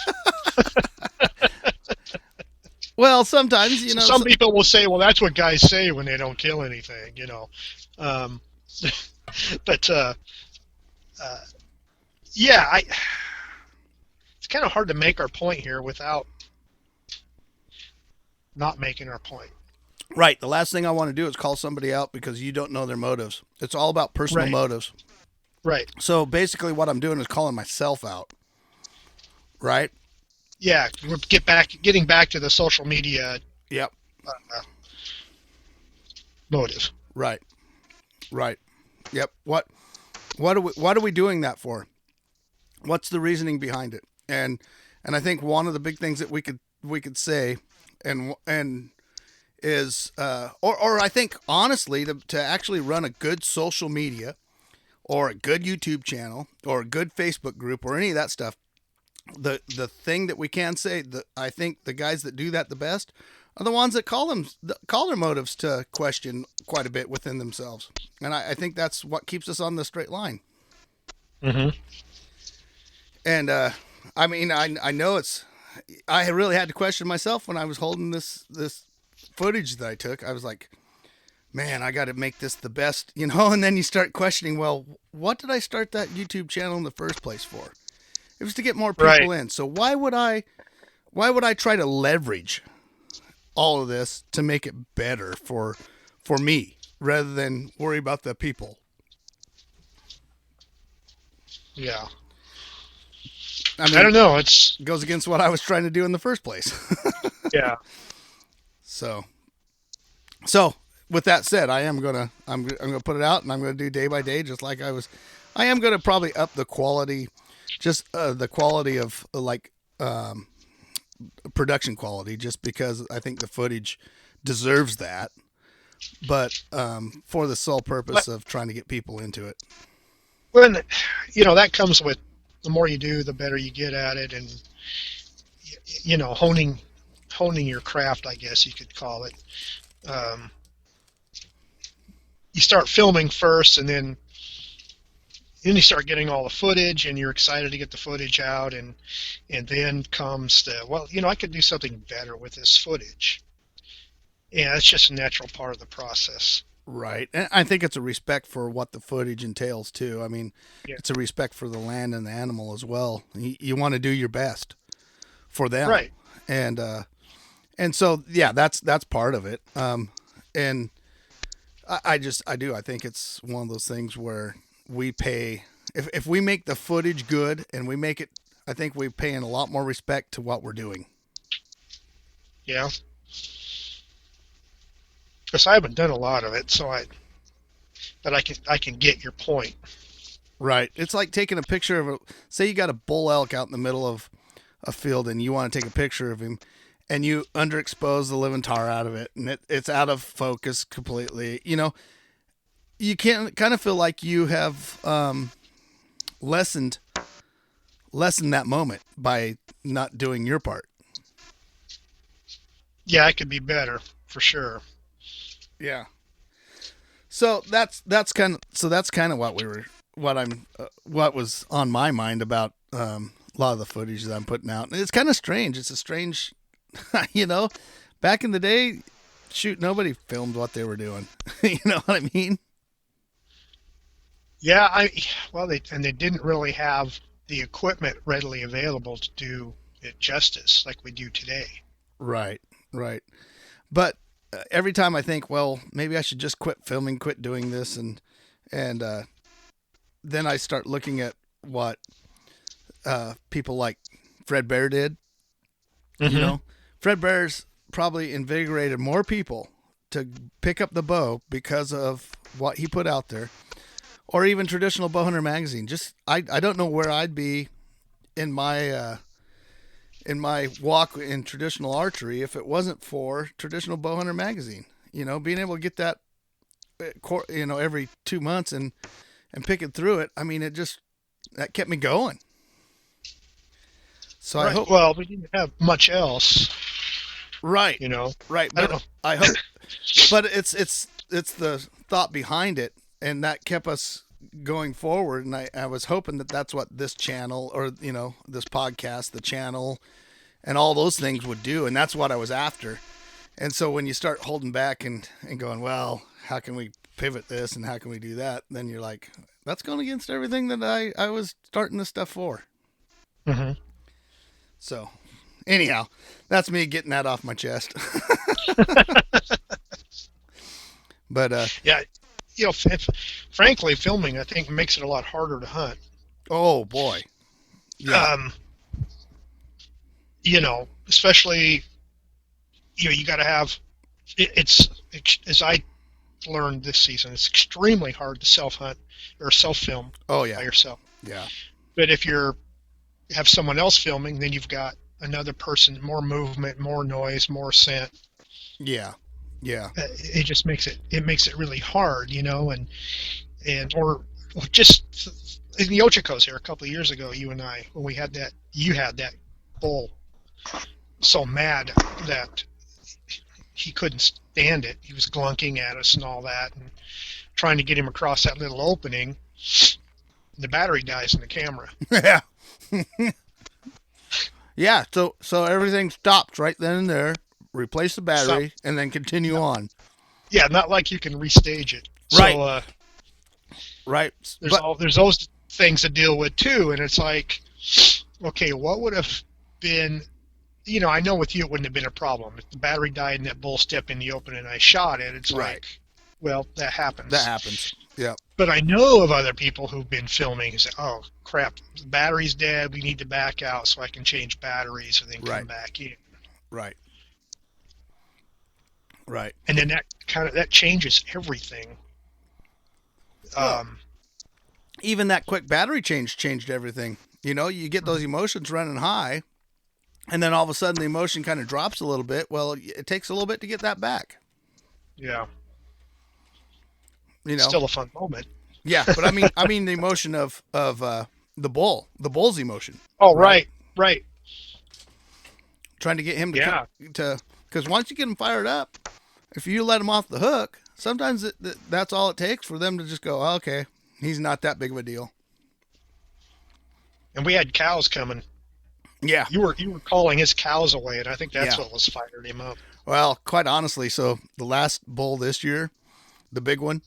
[SPEAKER 1] Well, sometimes
[SPEAKER 2] So some people will say, well, that's what guys say when they don't kill anything. Um, but uh, yeah, it's kind of hard to make our point here without not making our point.
[SPEAKER 1] right. The last thing I want to do is call somebody out because you don't know their motives. It's all about personal
[SPEAKER 2] Right,
[SPEAKER 1] motives.
[SPEAKER 2] right.
[SPEAKER 1] So basically, what I'm doing is calling myself out. Right.
[SPEAKER 2] Yeah, we're getting back to the social media
[SPEAKER 1] Yep.
[SPEAKER 2] uh, motive.
[SPEAKER 1] Right. Right. Yep. What are we doing that for? What's the reasoning behind it? And I think one of the big things that we could say and is or I think honestly to actually run a good social media or a good YouTube channel or a good Facebook group or any of that stuff, the thing that we can say that I think the guys that do that the best are the ones that call their motives to question quite a bit within themselves, and I think that's what keeps us on the straight line.
[SPEAKER 2] Hmm.
[SPEAKER 1] And I mean, I know I really had to question myself when I was holding this footage that I took. I was like, man, I got to make this the best, And then you start questioning, well, what did I start that YouTube channel in the first place for? It was to get more
[SPEAKER 2] Right.
[SPEAKER 1] people in. So why would I try to leverage all of this to make it better for me rather than worry about the people?
[SPEAKER 2] Yeah.
[SPEAKER 1] I
[SPEAKER 2] I
[SPEAKER 1] mean,
[SPEAKER 2] don't know. It's
[SPEAKER 1] it goes against what I was trying to do in the first place.
[SPEAKER 2] yeah.
[SPEAKER 1] So So, with that said, I'm gonna put it out, and I'm gonna do day by day, just like I was. I am gonna probably up the quality, just the quality of production quality, just because I think the footage deserves that. But for the sole purpose
[SPEAKER 2] But
[SPEAKER 1] of trying to get people into it.
[SPEAKER 2] when that comes with the more you do, the better you get at it, and honing your craft, I guess you could call it. Um, you start filming first, and then you start getting all the footage, and you're excited to get the footage out, and then comes I could do something better with this footage. Yeah, that's just a natural part of the process.
[SPEAKER 1] Right. And I think it's a respect for what the footage entails too. I mean,
[SPEAKER 2] Yeah.
[SPEAKER 1] it's a respect for the land and the animal as well. You want to do your best for them.
[SPEAKER 2] Right.
[SPEAKER 1] And and so yeah, that's part of it. And I think it's one of those things where we pay if we make the footage good and we make it, I think we're paying a lot more respect to what we're doing.
[SPEAKER 2] Yeah. Because I haven't done a lot of it, so but I can get your point.
[SPEAKER 1] Right. It's like taking a picture of say you got a bull elk out in the middle of a field and you want to take a picture of him and you underexpose the living tar out of it and it's out of focus completely. You can't kind of feel like you have lessened that moment by not doing your part.
[SPEAKER 2] Yeah, I could be better for sure.
[SPEAKER 1] Yeah. So that's kind of what was on my mind about a lot of the footage that I'm putting out. And it's kind of strange. It's a strange, back in the day, shoot, nobody filmed what they were doing. You know what I mean?
[SPEAKER 2] Yeah, they didn't really have the equipment readily available to do it justice like we do today.
[SPEAKER 1] Right, right. But every time I think, well, maybe I should just quit filming, quit doing this, and then I start looking at what people like Fred Bear did.
[SPEAKER 2] Mm-hmm.
[SPEAKER 1] Fred Bear's probably invigorated more people to pick up the bow because of what he put out there, or even traditional Bowhunter magazine. Just I don't know where I'd be in my walk in traditional archery if it wasn't for traditional Bowhunter magazine. Being able to get that every 2 months and picking through it. I mean, that kept me going. So I
[SPEAKER 2] Right.
[SPEAKER 1] hope.
[SPEAKER 2] Well, we didn't have much else,
[SPEAKER 1] Right,
[SPEAKER 2] you know.
[SPEAKER 1] right.
[SPEAKER 2] I don't
[SPEAKER 1] But
[SPEAKER 2] know.
[SPEAKER 1] I hope. But it's the thought behind it, and that kept us going forward. And I was hoping that that's what this channel or this podcast, the channel, and all those things would do, and that's what I was after. And so when you start holding back and going, well, how can we pivot this and how can we do that? Then you're like, that's going against everything that I was starting this stuff for.
[SPEAKER 2] Mm-hmm.
[SPEAKER 1] So anyhow, that's me getting that off my chest. But
[SPEAKER 2] Yeah, frankly, filming I think makes it a lot harder to hunt.
[SPEAKER 1] oh boy, yeah,
[SPEAKER 2] Um, especially you got to have it's as I learned this season, it's extremely hard to self hunt or self film
[SPEAKER 1] oh
[SPEAKER 2] by
[SPEAKER 1] yeah,
[SPEAKER 2] yourself.
[SPEAKER 1] yeah,
[SPEAKER 2] But if you have someone else filming, then you've got another person, more movement, more noise, more scent.
[SPEAKER 1] yeah, yeah,
[SPEAKER 2] It just makes it really hard, or just in the Ochicos here a couple of years ago, you and I, when you had that bull so mad that he couldn't stand it. He was glunking at us and all that, and trying to get him across that little opening. The battery dies in the camera.
[SPEAKER 1] yeah, yeah. So everything stops right then and there. Replace the battery and then continue on.
[SPEAKER 2] Yeah, not like you can restage it.
[SPEAKER 1] Right.
[SPEAKER 2] So
[SPEAKER 1] Right.
[SPEAKER 2] there's those things to deal with too, and it's like, okay, what would have been, I know with you it wouldn't have been a problem if the battery died and that bull stepped in the open and I shot it. It's
[SPEAKER 1] right.
[SPEAKER 2] like, well, that happens.
[SPEAKER 1] That happens. Yeah.
[SPEAKER 2] But I know of other people who've been filming and say, oh crap, the battery's dead. We need to back out so I can change batteries and then come
[SPEAKER 1] Right.
[SPEAKER 2] back in.
[SPEAKER 1] Right. Right.
[SPEAKER 2] And then that changes everything.
[SPEAKER 1] Well, even that quick battery change changed everything. You get those emotions running high, and then all of a sudden the emotion kind of drops a little bit. Well, it takes a little bit to get that back.
[SPEAKER 2] Yeah. Still a fun moment.
[SPEAKER 1] Yeah, but I mean the emotion of the bull's emotion.
[SPEAKER 2] Oh, right.
[SPEAKER 1] Trying to get him to because once you get him fired up, if you let him off the hook, sometimes that's all it takes for them to just go, oh, okay, he's not that big of a deal.
[SPEAKER 2] And we had cows coming.
[SPEAKER 1] Yeah,
[SPEAKER 2] you were calling his cows away, and I think that's
[SPEAKER 1] Yeah.
[SPEAKER 2] what was firing him up.
[SPEAKER 1] Well, quite honestly, so the last bull this year, the big one,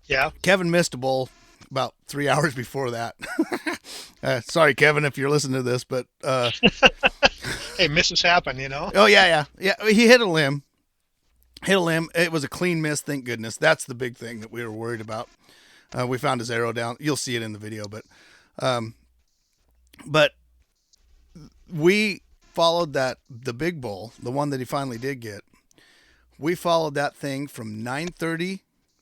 [SPEAKER 2] Yeah.
[SPEAKER 1] Kevin missed a bull about 3 hours before that. Sorry, Kevin, if you're listening to this, but
[SPEAKER 2] Hey, misses happen,
[SPEAKER 1] oh yeah. He hit a limb. It was a clean miss, thank goodness. That's the big thing that we were worried about. We found his arrow down. You'll see it in the video, but we followed the big bull, the one that he finally did get. We followed that thing from 9:30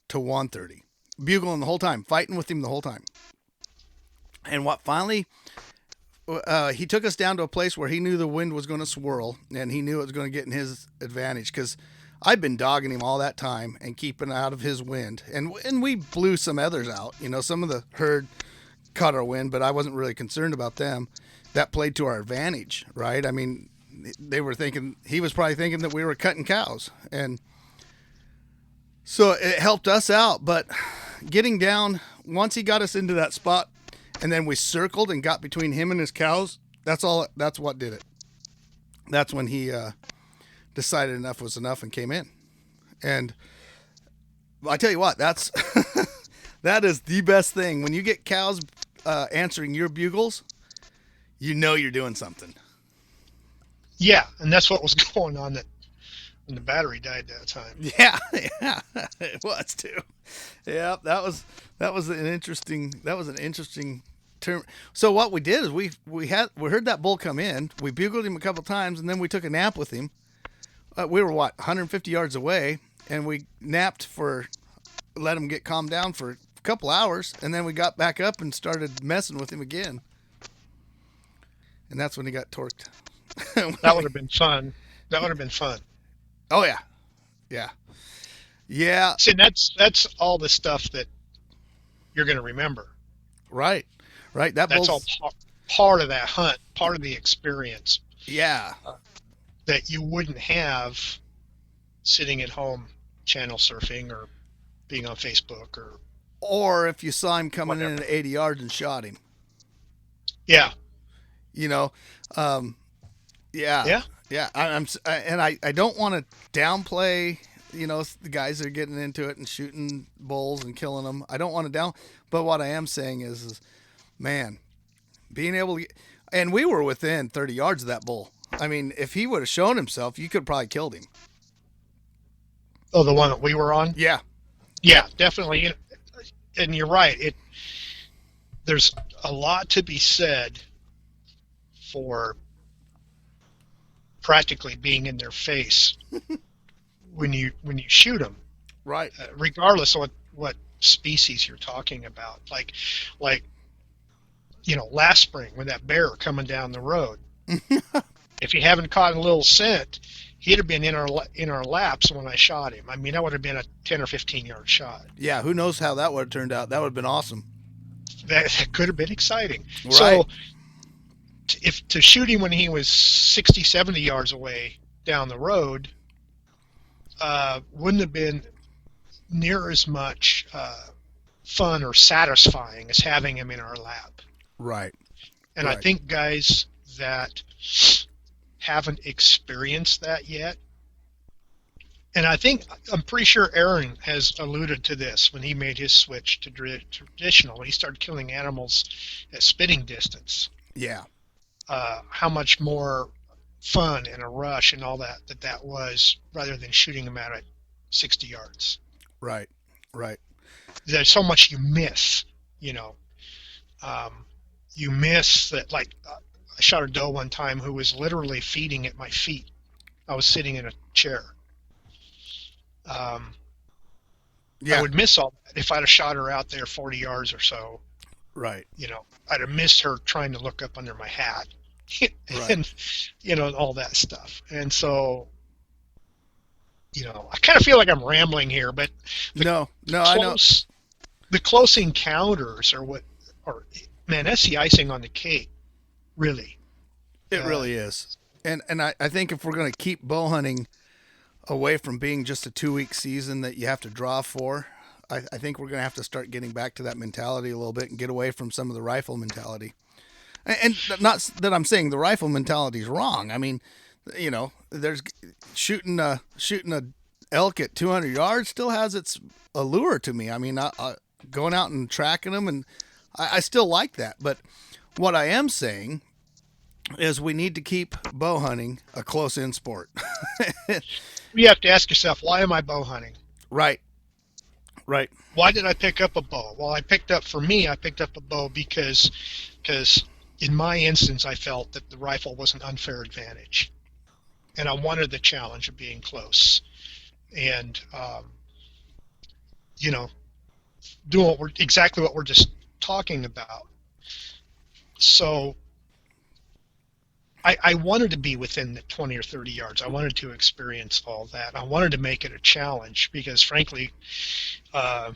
[SPEAKER 1] to 1:30. bugling the whole time, fighting with him the whole time. And what finally, he took us down to a place where he knew the wind was going to swirl, and he knew it was going to get in his advantage because I'd been dogging him all that time and keeping out of his wind, and we blew some others out. You know, some of the herd caught our wind, but I wasn't really concerned about them. That played to our advantage, right? I mean, they were thinking, he was probably thinking that we were cutting cows, and so it helped us out. But getting down, once he got us into that spot, and then we circled and got between him and his cows, that's all. That's what did it. That's when he decided enough was enough and came in. And I tell you what, that's that is the best thing when you get cows answering your bugles. You know you're doing something.
[SPEAKER 2] Yeah, and that's what was going on when the battery died that time.
[SPEAKER 1] Yeah, yeah, it was too. Yeah, that was an interesting term. So what we did is we heard that bull come in. We bugled him a couple times, and then we took a nap with him. We were 150 yards away, and we napped let him get calmed down for a couple hours, and then we got back up and started messing with him again. And that's when he got torqued.
[SPEAKER 2] That would have been fun. That would have been fun.
[SPEAKER 1] Oh yeah, yeah, yeah.
[SPEAKER 2] See, that's all the stuff that you're going to remember.
[SPEAKER 1] Right. That's
[SPEAKER 2] all part of that hunt, part of the experience.
[SPEAKER 1] Yeah.
[SPEAKER 2] That you wouldn't have sitting at home channel surfing or being on Facebook
[SPEAKER 1] or if you saw him coming
[SPEAKER 2] whatever.
[SPEAKER 1] in at 80 yards and shot him.
[SPEAKER 2] Yeah.
[SPEAKER 1] You know, yeah. I don't want to downplay, you know, the guys that are getting into it and shooting bulls and killing them. I don't want to but what I am saying is man, being able to and we were within 30 yards of that bull. I mean, if he would have shown himself, you could probably killed him.
[SPEAKER 2] Oh, the one that we were on?
[SPEAKER 1] Yeah.
[SPEAKER 2] Yeah, definitely. And you're right. There's a lot to be said for practically being in their face when you shoot them,
[SPEAKER 1] right?
[SPEAKER 2] Regardless of what species you're talking about. Like you know, last spring when that bear coming down the road, if he haven't caught a little scent, he'd have been in our laps when I shot him. I mean, that would have been a 10 or 15 yard shot.
[SPEAKER 1] Yeah, who knows how that would have turned out? That would have been awesome.
[SPEAKER 2] That could have been exciting.
[SPEAKER 1] Right.
[SPEAKER 2] So if to shoot him when he was 60, 70 yards away down the road wouldn't have been near as much fun or satisfying as having him in our lap.
[SPEAKER 1] Right.
[SPEAKER 2] And I think guys that haven't experienced that yet, and I'm pretty sure Aaron has alluded to this when he made his switch to traditional. He started killing animals at spitting distance.
[SPEAKER 1] Yeah.
[SPEAKER 2] How much more fun and a rush and all that was rather than shooting them out at 60 yards.
[SPEAKER 1] Right.
[SPEAKER 2] There's so much you miss, you know. You miss that, like I shot a doe one time who was literally feeding at my feet. I was sitting in a chair.
[SPEAKER 1] Yeah.
[SPEAKER 2] I would miss all that if I'd have shot her out there 40 yards or so.
[SPEAKER 1] Right.
[SPEAKER 2] You know, I'd have missed her trying to look up under my hat.
[SPEAKER 1] Right.
[SPEAKER 2] And, you know, all that stuff. And so, you know, I kind of feel like I'm rambling here, but
[SPEAKER 1] no, I know.
[SPEAKER 2] The close encounters man, that's the icing on the cake, really.
[SPEAKER 1] It really is. And I think if we're going to keep bow hunting away from being just a 2-week season that you have to draw for, I think we're going to have to start getting back to that mentality a little bit and get away from some of the rifle mentality. And not that I'm saying the rifle mentality is wrong. I mean, you know, there's shooting a elk at 200 yards still has its allure to me. I mean, going out and tracking them, and I still like that. But what I am saying is we need to keep bow hunting a close-in sport.
[SPEAKER 2] You have to ask yourself, why am I bow hunting?
[SPEAKER 1] Right.
[SPEAKER 2] Why did I pick up a bow? Well, I picked up a bow because in my instance, I felt that the rifle was an unfair advantage. And I wanted the challenge of being close. And, you know, doing exactly what we're just talking about. So I wanted to be within the 20 or 30 yards. I wanted to experience all that. I wanted to make it a challenge because, frankly, uh,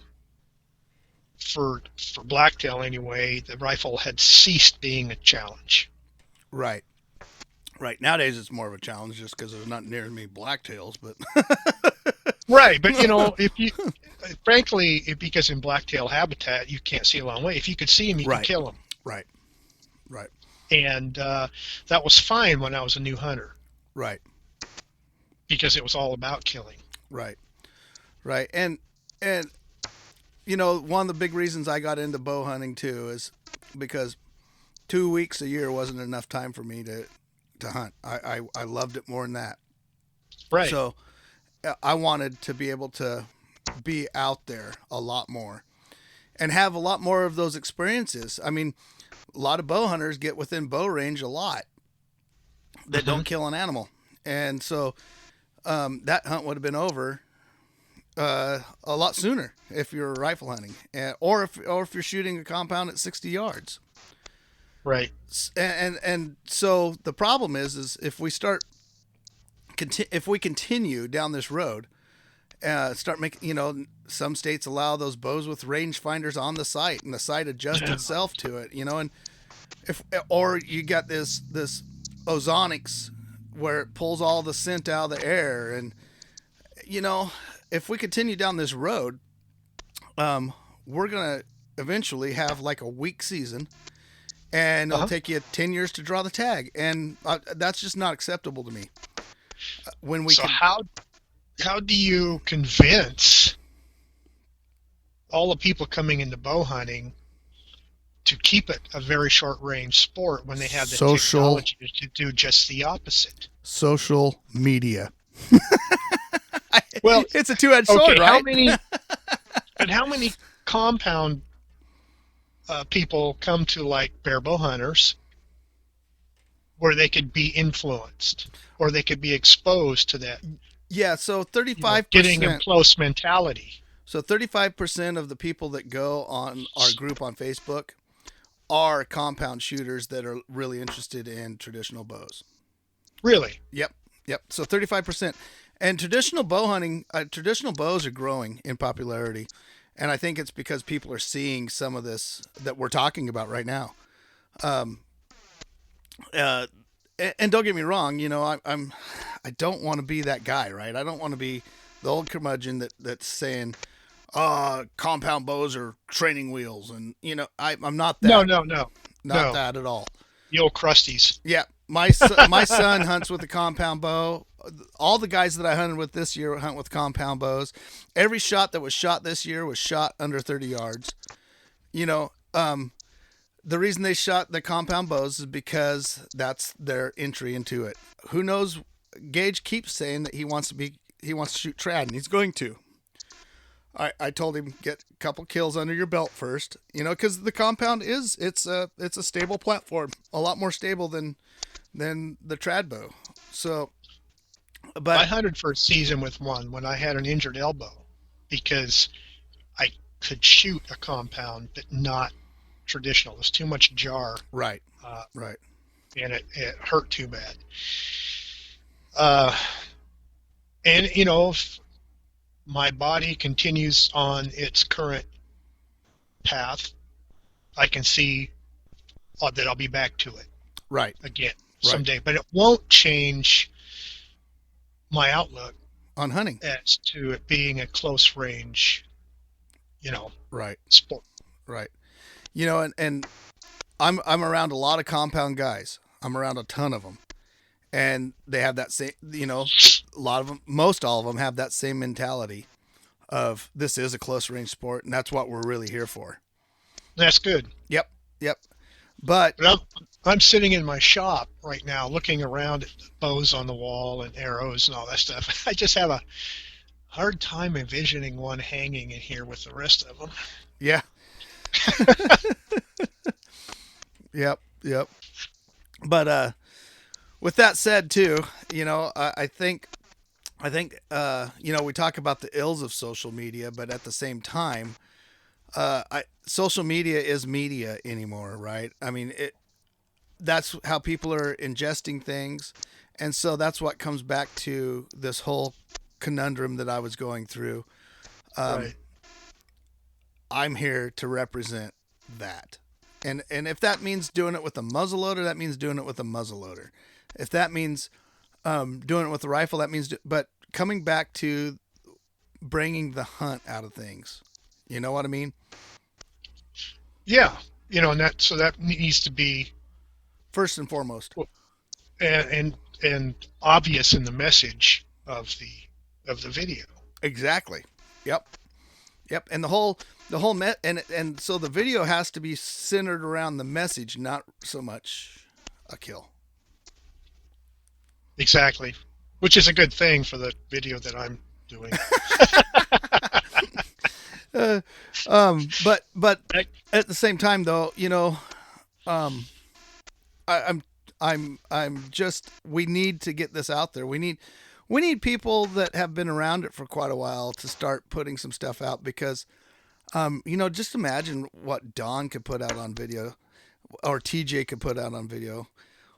[SPEAKER 2] for blacktail anyway, the rifle had ceased being a challenge.
[SPEAKER 1] Right. Right. Nowadays it's more of a challenge just because there's not near as many blacktails, but
[SPEAKER 2] Right, but if you, frankly, because in blacktail habitat you can't see a long way. If you could see them, you can
[SPEAKER 1] right.
[SPEAKER 2] kill them,
[SPEAKER 1] Right. Right.
[SPEAKER 2] and that was fine when I was a new hunter
[SPEAKER 1] Right.
[SPEAKER 2] because it was all about killing.
[SPEAKER 1] Right. Right. And one of the big reasons I got into bow hunting too is because 2 weeks a year wasn't enough time for me to hunt. I loved it more than that.
[SPEAKER 2] Right.
[SPEAKER 1] So I wanted to be able to be out there a lot more and have a lot more of those experiences. I mean, a lot of bow hunters get within bow range a lot that
[SPEAKER 2] Mm-hmm.
[SPEAKER 1] don't kill an animal. And so that hunt would have been over a lot sooner if you're rifle hunting, or if you're shooting a compound at 60 yards.
[SPEAKER 2] Right.
[SPEAKER 1] And so the problem is if we continue down this road, start making, some states allow those bows with rangefinders on the sight, and the sight adjusts itself to it, and or you got this ozonics where it pulls all the scent out of the air, and if we continue down this road, we're gonna eventually have like a weak season, and it'll
[SPEAKER 2] Uh-huh.
[SPEAKER 1] take you 10 years to draw the tag, and that's just not acceptable to me. When we
[SPEAKER 2] So
[SPEAKER 1] can,
[SPEAKER 2] how do you convince all the people coming into bow hunting to keep it a very short range sport when they have the
[SPEAKER 1] social
[SPEAKER 2] technology to do just the opposite?
[SPEAKER 1] social media.
[SPEAKER 2] Well,
[SPEAKER 1] It's a two-edged
[SPEAKER 2] okay,
[SPEAKER 1] sword, right?
[SPEAKER 2] how many compound people come to like bear bow hunters where they could be influenced or they could be exposed to that,
[SPEAKER 1] Yeah, so
[SPEAKER 2] getting them
[SPEAKER 1] 35%.
[SPEAKER 2] close mentality?
[SPEAKER 1] So 35% of the people that go on our group on Facebook are compound shooters that are really interested in traditional bows.
[SPEAKER 2] Really?
[SPEAKER 1] Yep, yep. So 35%, and traditional bows are growing in popularity, and I think it's because people are seeing some of this that we're talking about right now. Um, uh, and don't get me wrong, I don't want to be that guy, right? I don't want to be the old curmudgeon that's saying, compound bows are training wheels, and I'm not
[SPEAKER 2] No,
[SPEAKER 1] that,
[SPEAKER 2] no, no,
[SPEAKER 1] not
[SPEAKER 2] no.
[SPEAKER 1] that at all.
[SPEAKER 2] The old crusties.
[SPEAKER 1] Yeah, my son hunts with a compound bow. All the guys that I hunted with this year hunt with compound bows. Every shot that was shot this year was shot under 30 yards. You know, the reason they shot the compound bows is because that's their entry into it. Who knows? Gage keeps saying that he wants to shoot trad, and he's going to. I told him get a couple kills under your belt first, because the compound it's a stable platform, a lot more stable than the trad bow. So,
[SPEAKER 2] I
[SPEAKER 1] but
[SPEAKER 2] hunted for a season with one when I had an injured elbow because I could shoot a compound, but not traditional. There's too much jar,
[SPEAKER 1] right,
[SPEAKER 2] uh,
[SPEAKER 1] right,
[SPEAKER 2] and it hurt too bad. Uh, and if my body continues on its current path, I can see that I'll be back to it
[SPEAKER 1] right,
[SPEAKER 2] again
[SPEAKER 1] right.
[SPEAKER 2] someday. But it won't change my outlook
[SPEAKER 1] On hunting,
[SPEAKER 2] as to it being a close range,
[SPEAKER 1] right,
[SPEAKER 2] sport.
[SPEAKER 1] right. And I'm around a lot of compound guys. I'm around a ton of them, and they have that same. A lot of them, most all of them have that same mentality of this is a close range sport, and that's what we're really here for.
[SPEAKER 2] That's good.
[SPEAKER 1] Yep, yep. But
[SPEAKER 2] But I'm sitting in my shop right now looking around at bows on the wall and arrows and all that stuff. I just have a hard time envisioning one hanging in here with the rest of them.
[SPEAKER 1] yeah, yep, yep. But with that said, too, I think we talk about the ills of social media, but at the same time, social media is media anymore, right? I mean, that's how people are ingesting things. And so that's what comes back to this whole conundrum that I was going through. Um,
[SPEAKER 2] Right.
[SPEAKER 1] I'm here to represent that. And if that means doing it with a muzzleloader, that means doing it with a muzzleloader. If that means doing it with a rifle, that means. But coming back to bringing the hunt out of things, you know what I mean?
[SPEAKER 2] Yeah. And that needs to be
[SPEAKER 1] First and foremost.
[SPEAKER 2] and obvious in the message of the video.
[SPEAKER 1] Exactly. Yep. Yep. And and so the video has to be centered around the message, not so much a kill.
[SPEAKER 2] Exactly, which is a good thing for the video that I'm doing.
[SPEAKER 1] Uh, but at the same time, though, um, I'm I'm just we need to get this out there. We need people that have been around it for quite a while to start putting some stuff out because just imagine what Don could put out on video or TJ could put out on video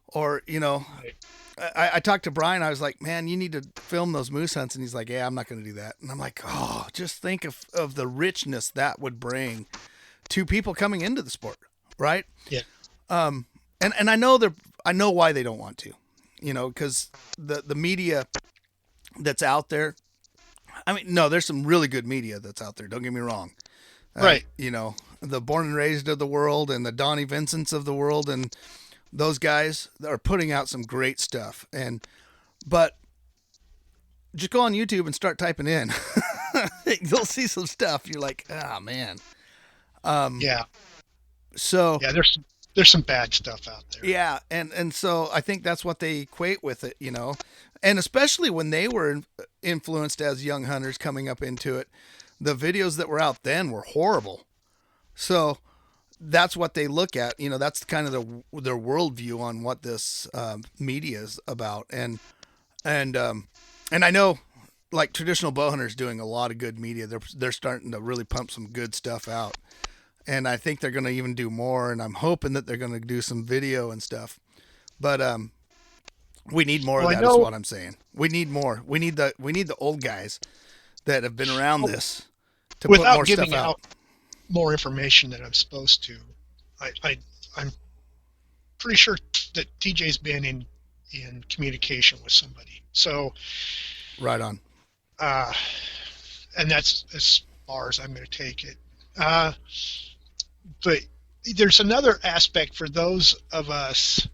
[SPEAKER 1] or
[SPEAKER 2] Right.
[SPEAKER 1] I talked to Brian. I was like, man, you need to film those moose hunts. And he's like, yeah, I'm not going to do that. And I'm like, oh, just think of the richness that would bring to people coming into the sport. Right.
[SPEAKER 2] Yeah.
[SPEAKER 1] And I know why they don't want to, cause the media that's out there. I mean, no, there's some really good media that's out there. Don't get me wrong.
[SPEAKER 2] Right.
[SPEAKER 1] The Born and Raised of the world and the Donnie Vincents of the world and those guys are putting out some great stuff. But just go on YouTube and start typing in. You'll see some stuff. You're like, ah, man.
[SPEAKER 2] Yeah.
[SPEAKER 1] So
[SPEAKER 2] Yeah. There's some bad stuff out there.
[SPEAKER 1] yeah, and so I think that's what they equate with it, and especially when they were influenced as young hunters coming up into it, the videos that were out then were horrible. So that's what they look at. That's kind of their worldview on what this media is about. And I know like traditional bow hunters doing a lot of good media. They're starting to really pump some good stuff out. And I think they're going to even do more. And I'm hoping that they're going to do some video and stuff. But we need more
[SPEAKER 2] Well,
[SPEAKER 1] of
[SPEAKER 2] I
[SPEAKER 1] that. Is
[SPEAKER 2] know
[SPEAKER 1] what I'm saying. We need more. We need the old guys that have been around this to put
[SPEAKER 2] without
[SPEAKER 1] more stuff
[SPEAKER 2] giving
[SPEAKER 1] out.
[SPEAKER 2] out more information than I'm supposed to. I'm pretty sure that TJ's been in communication with somebody. So,
[SPEAKER 1] Right on.
[SPEAKER 2] uh, and that's as far as I'm going to take it. But there's another aspect for those of us.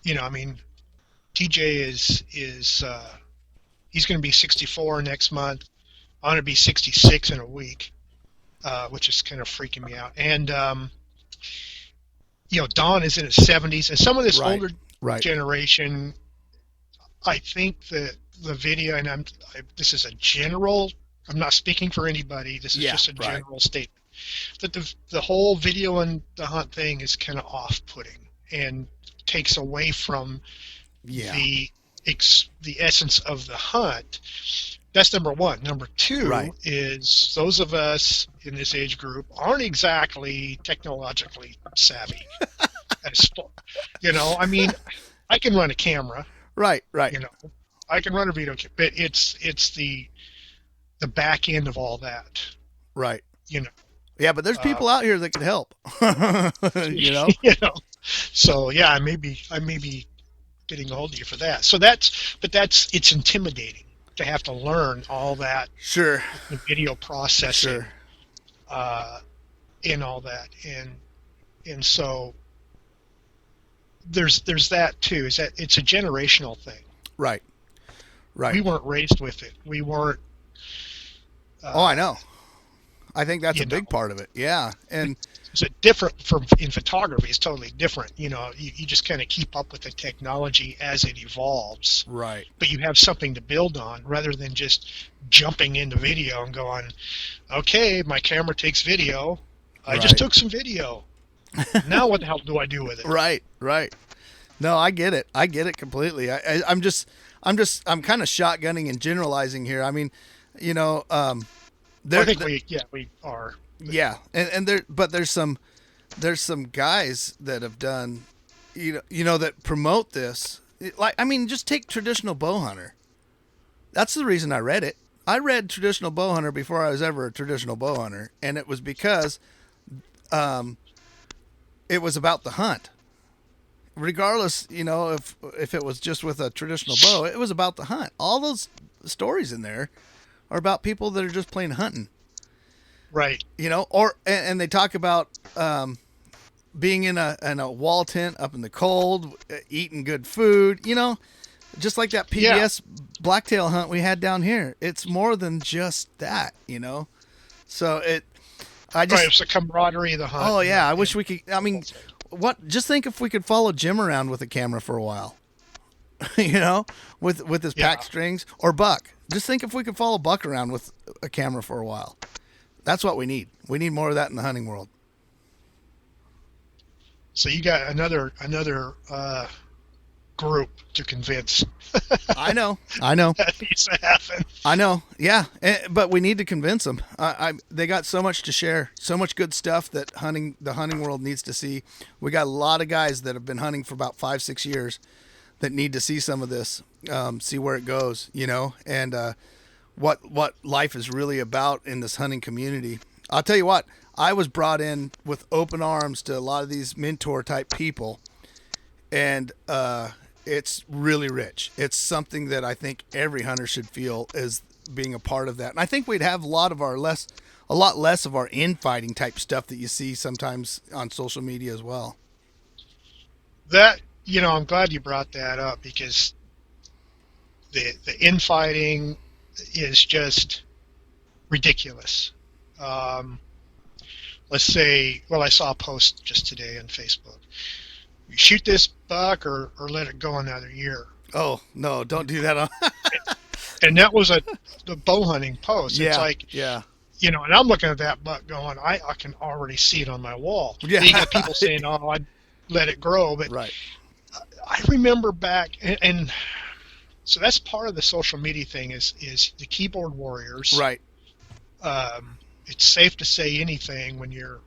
[SPEAKER 2] I mean, TJ is he's going to be 64 next month. I'm going to be 66 in a week, which is kind of freaking me out. And Don is in his 70s, and some of this older
[SPEAKER 1] Right.
[SPEAKER 2] generation, I think that the video, and this is a general. I'm not speaking for anybody. This is
[SPEAKER 1] Yeah,
[SPEAKER 2] just a
[SPEAKER 1] right.
[SPEAKER 2] general statement. That the whole video and the hunt thing is kind of off-putting and takes away from
[SPEAKER 1] Yeah.
[SPEAKER 2] the essence of the hunt. That's number one. Number two
[SPEAKER 1] Right.
[SPEAKER 2] is those of us in this age group aren't exactly technologically savvy. I mean, I can run a camera.
[SPEAKER 1] Right. Right.
[SPEAKER 2] I can run a video, but it's the back end of all that.
[SPEAKER 1] Right.
[SPEAKER 2] You know.
[SPEAKER 1] Yeah, but there's people out here that can help.
[SPEAKER 2] So yeah, I may be getting a hold of you for that. So it's intimidating to have to learn all that,
[SPEAKER 1] Sure.
[SPEAKER 2] the video processing,
[SPEAKER 1] Sure.
[SPEAKER 2] and all that, and so there's that too. Is that it's a generational thing.
[SPEAKER 1] Right. Right.
[SPEAKER 2] We weren't raised with it. We weren't.
[SPEAKER 1] Oh, I know. I think that's
[SPEAKER 2] you
[SPEAKER 1] a big
[SPEAKER 2] know.
[SPEAKER 1] part of it. Yeah. And
[SPEAKER 2] Is it different from in photography? It's totally different. You just kind of keep up with the technology as it evolves,
[SPEAKER 1] right.
[SPEAKER 2] but you have something to build on rather than just jumping into video and going, okay, my camera takes video. I just
[SPEAKER 1] Right.
[SPEAKER 2] took some video. Now what the hell do I do with it?
[SPEAKER 1] Right. Right. No, I get it. I get it completely. I'm kind of shotgunning and generalizing here. I mean,
[SPEAKER 2] I think we are.
[SPEAKER 1] Yeah, and there's some guys that have done, that promote this. Like, I mean, just take traditional bow hunter. That's the reason I read it. I read traditional bow hunter before I was ever a traditional bow hunter, and it was because um, it was about the hunt. Regardless, if it was just with a traditional bow, it was about the hunt. All those stories in there are about people that are just plain hunting.
[SPEAKER 2] Right.
[SPEAKER 1] And they talk about being in a wall tent up in the cold, eating good food. Just like that PBS blacktail hunt we had down here. It's more than just that. So I just
[SPEAKER 2] Right, it's the camaraderie of the hunt.
[SPEAKER 1] Oh yeah, I wish we could. I mean, what? Just think if we could follow Jim around with a camera for a while. With his pack strings, or Buck. Just think if we could follow Buck around with a camera for a while. That's what we need. We need more of that in the hunting world.
[SPEAKER 2] So you got another group to convince.
[SPEAKER 1] I know.
[SPEAKER 2] That needs to happen.
[SPEAKER 1] I know. Yeah, but we need to convince them. They got so much to share, so much good stuff that the hunting world needs to see. We got a lot of guys that have been hunting for about 5-6 years that need to see some of this, see where it goes, and what life is really about in this hunting community. I'll tell you what, I was brought in with open arms to a lot of these mentor type people, and it's really rich. It's something that I think every hunter should feel as being a part of that. And I think we'd have a lot less of our infighting type stuff that you see sometimes on social media as well.
[SPEAKER 2] That, I'm glad you brought that up, because the infighting is just ridiculous. Let's say, I saw a post just today on Facebook. You shoot this buck or let it go another year.
[SPEAKER 1] Oh, no, don't do that.
[SPEAKER 2] And that was the bow hunting post.
[SPEAKER 1] Yeah,
[SPEAKER 2] it's like,
[SPEAKER 1] yeah.
[SPEAKER 2] And I'm looking at that buck going, I can already see it on my wall.
[SPEAKER 1] Yeah.
[SPEAKER 2] You got people saying, I'd let it grow. But
[SPEAKER 1] right.
[SPEAKER 2] I remember back, and so that's part of the social media thing is the keyboard warriors.
[SPEAKER 1] Right.
[SPEAKER 2] It's safe to say anything when you're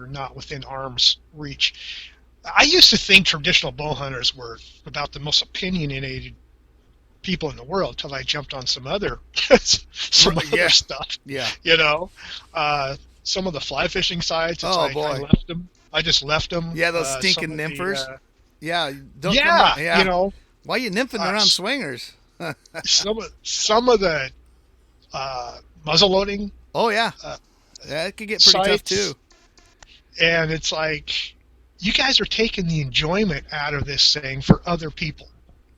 [SPEAKER 2] not within arm's reach. I used to think traditional bow hunters were about the most opinionated people in the world until I jumped on some other other stuff.
[SPEAKER 1] Yeah.
[SPEAKER 2] Some of the fly fishing sites.
[SPEAKER 1] Boy.
[SPEAKER 2] I just left them.
[SPEAKER 1] Yeah, those stinking nymphers. Don't come out.
[SPEAKER 2] Yeah.
[SPEAKER 1] Why are you nymphing around swingers?
[SPEAKER 2] some of the muzzle loading.
[SPEAKER 1] Oh yeah. That could get pretty tough too.
[SPEAKER 2] And it's like, you guys are taking the enjoyment out of this thing for other people.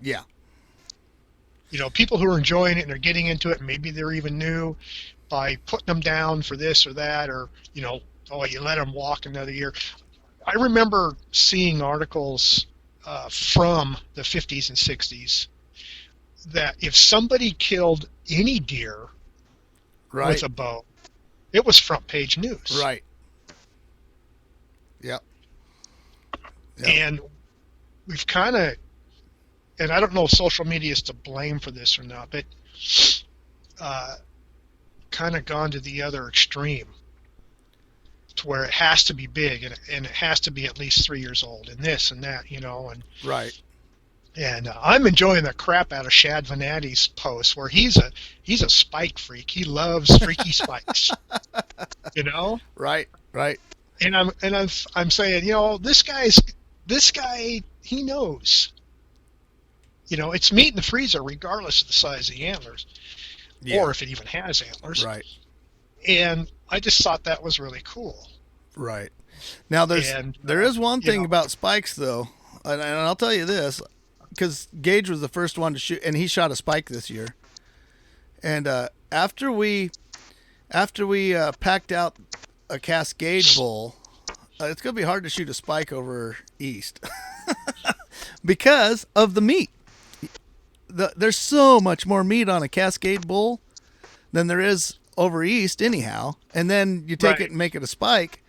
[SPEAKER 1] Yeah.
[SPEAKER 2] People who are enjoying it and are getting into it, maybe they're even new, by putting them down for this or that, or, you let them walk another year. I remember seeing articles from the 50s and 60s that if somebody killed any deer with a bow, it was front page news.
[SPEAKER 1] Right. Yep.
[SPEAKER 2] And we've kind of, and I don't know if social media is to blame for this or not, but kind of gone to the other extreme, to where it has to be big and it has to be at least 3 years old and this and that, and
[SPEAKER 1] right.
[SPEAKER 2] And I'm enjoying the crap out of Shad Venatti's post, where he's a spike freak. He loves freaky spikes,
[SPEAKER 1] Right.
[SPEAKER 2] And I'm saying, this guy, he knows. It's meat in the freezer, regardless of the size of the antlers, or if it even has antlers.
[SPEAKER 1] Right.
[SPEAKER 2] And I just thought that was really cool.
[SPEAKER 1] Right. Now there is one thing about spikes though, and I'll tell you this, because Gage was the first one to shoot, and he shot a spike this year. And after we packed out a Cascade bull, it's gonna be hard to shoot a spike over east because of the meat. There's so much more meat on a Cascade bull than there is over east anyhow. And then you take it and make it a spike.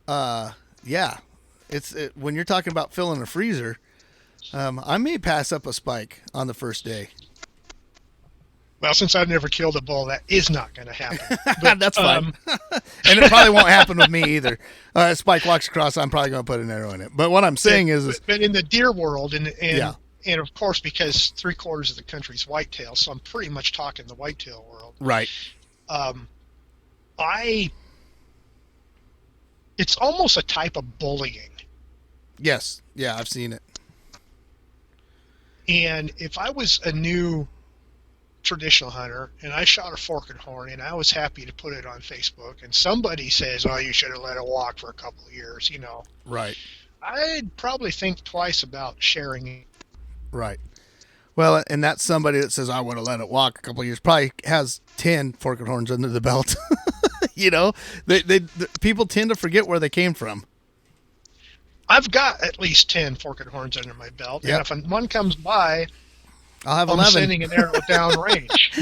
[SPEAKER 1] When you're talking about filling a freezer, I may pass up a spike on the first day.
[SPEAKER 2] Well, since I've never killed a bull, that is not going to happen. But,
[SPEAKER 1] That's fine. And it probably won't happen with me either. Spike walks across, I'm probably going to put an arrow in it. But what I'm saying is
[SPEAKER 2] but in the deer world,
[SPEAKER 1] yeah,
[SPEAKER 2] and of course, because 3/4 of the country's whitetail, so I'm pretty much talking the whitetail world.
[SPEAKER 1] right.
[SPEAKER 2] Um, it's almost a type of bullying.
[SPEAKER 1] Yes. Yeah, I've seen it.
[SPEAKER 2] And if I was a new traditional hunter and I shot a forked horn and I was happy to put it on Facebook and somebody says, "Oh, you should have let it walk for a couple of years,"
[SPEAKER 1] Right.
[SPEAKER 2] I'd probably think twice about sharing it.
[SPEAKER 1] Right. Well, and that's somebody that says, I want to let it walk a couple of years, probably has 10 forked horns under the belt. The people tend to forget where they came from.
[SPEAKER 2] I've got at least 10 forked horns under my belt,
[SPEAKER 1] Yep.
[SPEAKER 2] and if one comes by,
[SPEAKER 1] I'll have
[SPEAKER 2] I'm
[SPEAKER 1] 11.
[SPEAKER 2] sending an arrow down range.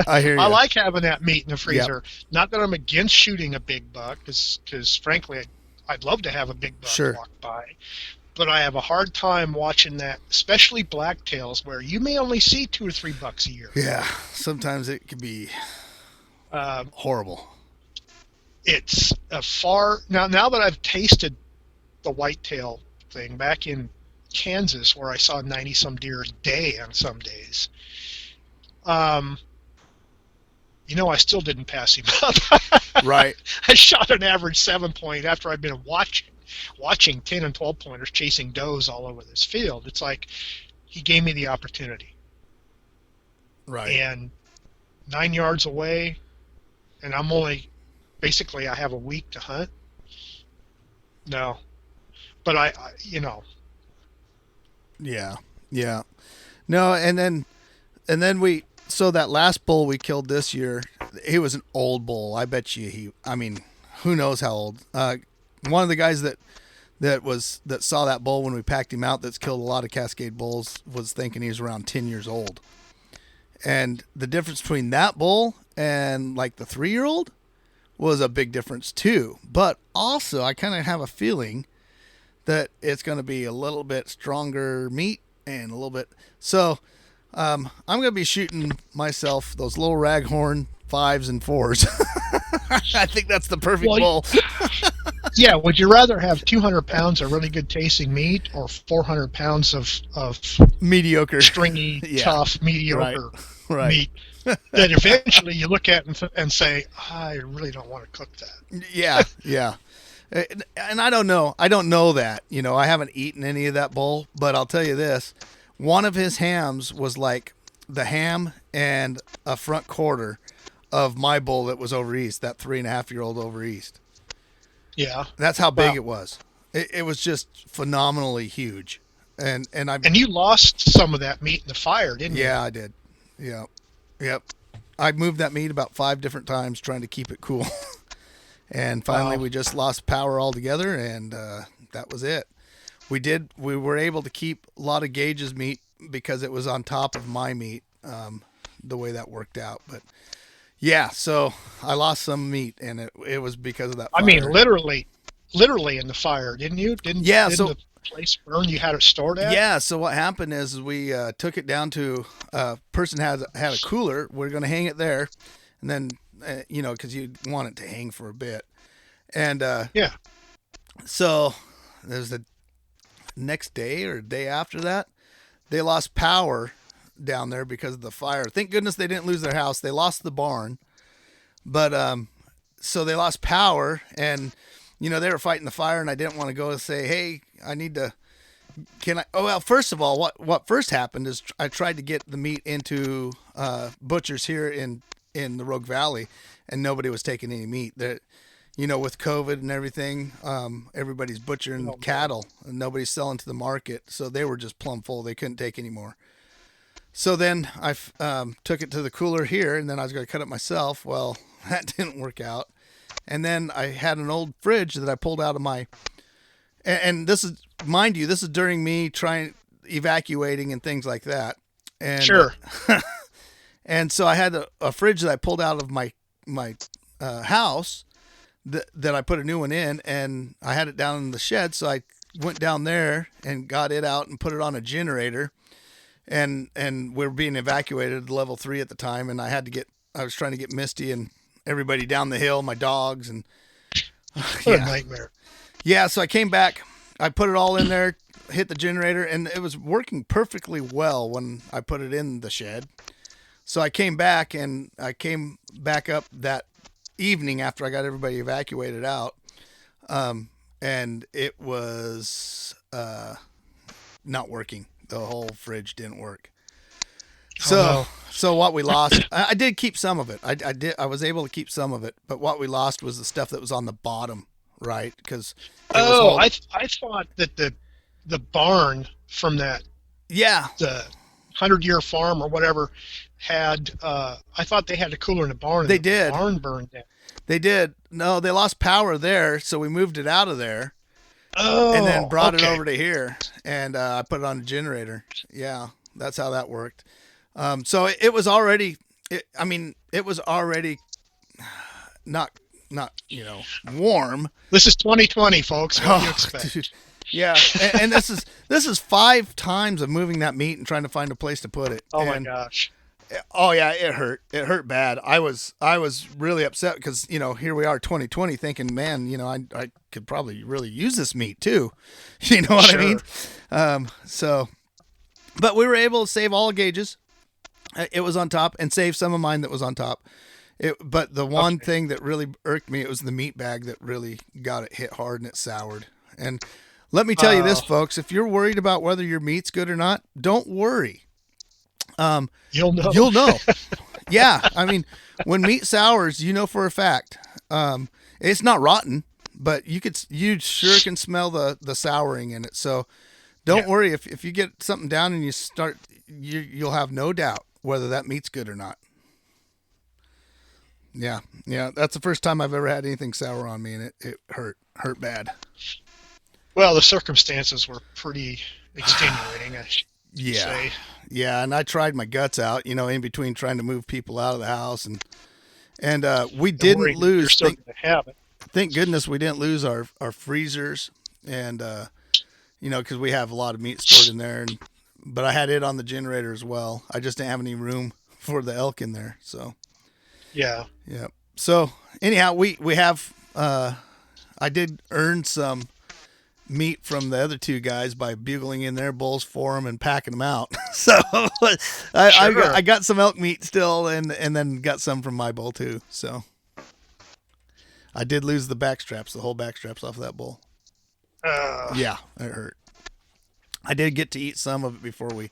[SPEAKER 1] I hear you.
[SPEAKER 2] I like having that meat in the freezer. Yep. Not that I'm against shooting a big buck, because frankly, I'd love to have a big buck
[SPEAKER 1] Sure.
[SPEAKER 2] walk by. But I have a hard time watching that, especially blacktails, where you may only see 2 or 3 bucks a year.
[SPEAKER 1] Yeah, sometimes it can be horrible.
[SPEAKER 2] It's a far now that I've tasted the whitetail thing back in Kansas, where I saw 90 some deer a day on some days. I still didn't pass him up.
[SPEAKER 1] Right.
[SPEAKER 2] I shot an average 7-point after I'd been watching 10 and 12 pointers chasing does all over this field. It's like he gave me the opportunity.
[SPEAKER 1] Right.
[SPEAKER 2] And 9 yards away, and I'm only basically I have a week to hunt. No, but I
[SPEAKER 1] Yeah. Yeah. No, and then so that last bull we killed this year, he was an old bull. I bet you who knows how old. One of the guys that saw that bull when we packed him out, that's killed a lot of Cascade bulls, was thinking he was around 10 years old. And the difference between that bull and like the 3-year-old was a big difference too. But also I kind of have a feeling that it's going to be a little bit stronger meat and a little bit. So I'm going to be shooting myself those little raghorn 5s and 4s. I think that's the perfect bull.
[SPEAKER 2] Yeah, would you rather have 200 pounds of really good tasting meat or 400 pounds of
[SPEAKER 1] mediocre,
[SPEAKER 2] stringy, tough, mediocre meat that eventually you look at and say, I really don't want to cook that?
[SPEAKER 1] Yeah, yeah. And I don't know. I don't know that. I haven't eaten any of that bull, but I'll tell you this. One of his hams was like the ham and a front quarter of my bull that was over east, that 3.5-year-old over east.
[SPEAKER 2] Yeah.
[SPEAKER 1] That's how big it was. It was just phenomenally huge. And
[SPEAKER 2] you lost some of that meat in the fire, didn't you?
[SPEAKER 1] Yeah, I did. Yeah. Yep. I moved that meat about 5 different times trying to keep it cool. And finally we just lost power altogether, and that was it. We were able to keep a lot of Gage's meat because it was on top of my meat, the way that worked out. But yeah, so I lost some meat, and it was because of that fire.
[SPEAKER 2] I mean, literally in the fire, didn't you? Didn't the place burn you had it stored at?
[SPEAKER 1] Yeah, so what happened is we took it down to a person had a cooler. We're going to hang it there, and then, because you want it to hang for a bit. And
[SPEAKER 2] yeah.
[SPEAKER 1] So there's the next day or day after that, they lost power down there because of the fire. Thank goodness they didn't lose their house. They lost the barn, but so they lost power, and they were fighting the fire, and I didn't want to go and say, hey, I need to. Can I? Oh well, first of all, what first happened is I tried to get the meat into butchers here in the Rogue Valley, and nobody was taking any meat. That with COVID and everything, everybody's butchering cattle, and nobody's selling to the market, so they were just plumb full. They couldn't take any more. So then I took it to the cooler here, and then I was going to cut it myself. Well, that didn't work out. And then I had an old fridge that I pulled out of my, and this is, mind you, this is during me evacuating and things like that. And,
[SPEAKER 2] sure.
[SPEAKER 1] And so I had a fridge that I pulled out of my house that I put a new one in, and I had it down in the shed. So I went down there and got it out and put it on a generator. and we were being evacuated to level 3 at the time, and I was trying to get Misty and everybody down the hill, my dogs, and
[SPEAKER 2] What a
[SPEAKER 1] yeah,
[SPEAKER 2] nightmare.
[SPEAKER 1] yeah. So I came back, I put it all in there, hit the generator, and it was working perfectly well when I put it in the shed. So I came back up that evening after I got everybody evacuated out, and it was not working. The whole fridge didn't work.
[SPEAKER 2] Oh
[SPEAKER 1] So
[SPEAKER 2] no.
[SPEAKER 1] so what we lost, I did keep some of it. I was able to keep some of it, but what we lost was the stuff that was on the bottom, right? Because it was
[SPEAKER 2] Oh,
[SPEAKER 1] whole.
[SPEAKER 2] I thought that the barn from that
[SPEAKER 1] Yeah,
[SPEAKER 2] the 100-year farm or whatever had I thought they had a cooler in the barn and
[SPEAKER 1] they
[SPEAKER 2] the
[SPEAKER 1] did.
[SPEAKER 2] barn burned down.
[SPEAKER 1] They did. No, they lost power there, so we moved it out of there and then
[SPEAKER 2] Oh,
[SPEAKER 1] brought it
[SPEAKER 2] okay.
[SPEAKER 1] over to here, and I put it on a generator. Yeah, that's how that worked. So it was already. I mean, it was already not warm.
[SPEAKER 2] This is 2020, folks. What do you
[SPEAKER 1] Oh,
[SPEAKER 2] expect?
[SPEAKER 1] dude. Yeah, and this is 5 times of moving that meat and trying to find a place to put it.
[SPEAKER 2] Oh my
[SPEAKER 1] And
[SPEAKER 2] gosh.
[SPEAKER 1] oh yeah, it hurt. It hurt bad. I was really upset because here we are 2020 thinking, man, I could probably really use this meat too. You know what I mean?
[SPEAKER 2] Sure.
[SPEAKER 1] So, but we were able to save all gauges. It was on top, and save some of mine that was on top. But the one
[SPEAKER 2] Okay.
[SPEAKER 1] thing that really irked me, it was the meat bag that really got it hit hard and it soured. And let me tell you this,
[SPEAKER 2] Uh,
[SPEAKER 1] folks, if you're worried about whether your meat's good or not, don't worry.
[SPEAKER 2] you'll know.
[SPEAKER 1] You'll know. Yeah, I mean, when meat sours, you know for a fact. It's not rotten, but you sure can smell the souring in it. So don't
[SPEAKER 2] Yeah.
[SPEAKER 1] worry if you get something down and you'll have no doubt whether that meat's good or not. Yeah, yeah, that's the first time I've ever had anything sour on me, and it hurt bad.
[SPEAKER 2] Well, the circumstances were pretty extenuating, I should
[SPEAKER 1] Yeah,
[SPEAKER 2] say.
[SPEAKER 1] yeah, and I tried my guts out, in between trying to move people out of the house, and we
[SPEAKER 2] Don't
[SPEAKER 1] didn't
[SPEAKER 2] worry, you're
[SPEAKER 1] lose.
[SPEAKER 2] still going to have it.
[SPEAKER 1] Thank goodness we didn't lose our freezers, and because we have a lot of meat stored in there, but I had it on the generator as well. I just didn't have any room for the elk in there, so
[SPEAKER 2] Yeah.
[SPEAKER 1] yeah. So anyhow, we have I did earn some meat from the other two guys by bugling in their bulls for them and packing them out. So
[SPEAKER 2] Sure.
[SPEAKER 1] I got some elk meat still, and then got some from my bull too. So I did lose the backstraps, the whole backstraps off of that bull.
[SPEAKER 2] Uh,
[SPEAKER 1] Yeah, it hurt. I did get to eat some of it before we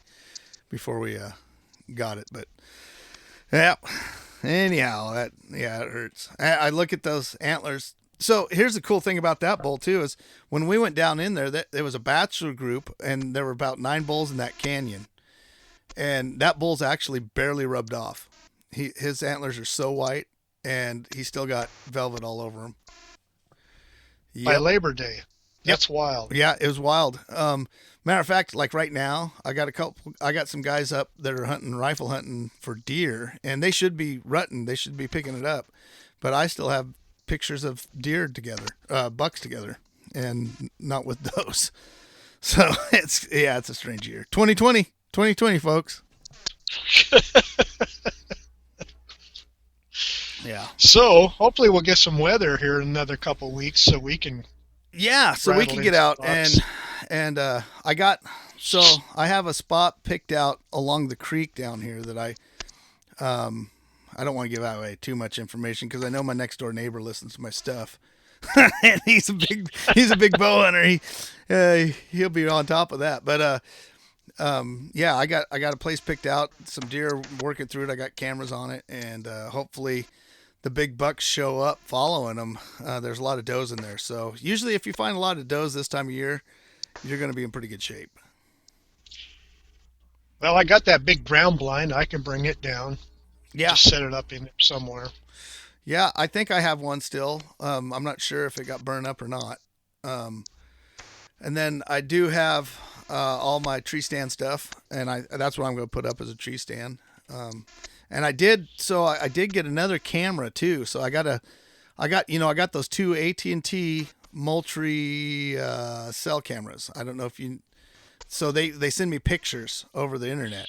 [SPEAKER 1] got it, but yeah. Anyhow, it hurts. I look at those antlers. So here's the cool thing about that bull too is when we went down in there, there was a bachelor group, and there were about 9 bulls in that canyon, and that bull's actually barely rubbed off. His antlers are so white, and he still got velvet all over him.
[SPEAKER 2] by
[SPEAKER 1] Yep.
[SPEAKER 2] Labor Day. That's wild.
[SPEAKER 1] Yeah, it was wild. Matter of fact, like right now, I got some guys up that are rifle hunting for deer, and they should be rutting. They should be picking it up, but I still have pictures of deer together, bucks together, and not with those. So it's a strange year. 2020, folks. Yeah.
[SPEAKER 2] So hopefully we'll get some weather here in another couple weeks so we can
[SPEAKER 1] Yeah, so we
[SPEAKER 2] rattle
[SPEAKER 1] can
[SPEAKER 2] in
[SPEAKER 1] get
[SPEAKER 2] some
[SPEAKER 1] out
[SPEAKER 2] bucks.
[SPEAKER 1] and I have a spot picked out along the creek down here that I don't want to give away too much information because I know my next door neighbor listens to my stuff. And he's a big bow hunter. He'll be on top of that. But yeah, I got a place picked out, some deer working through it. I got cameras on it, and hopefully the big bucks show up following them. There's a lot of does in there, so usually if you find a lot of does this time of year, you're going to be in pretty good shape.
[SPEAKER 2] Well, I got that big ground blind. I can bring it down.
[SPEAKER 1] Yeah,
[SPEAKER 2] Just set it up in there somewhere.
[SPEAKER 1] yeah, I think I have one still. I'm not sure if it got burned up or not. And then I do have all my tree stand stuff, and that's what I'm going to put up as a tree stand. And I did get another camera too. So I got those two AT&T Moultrie cell cameras. I don't know if you So they send me pictures over the internet.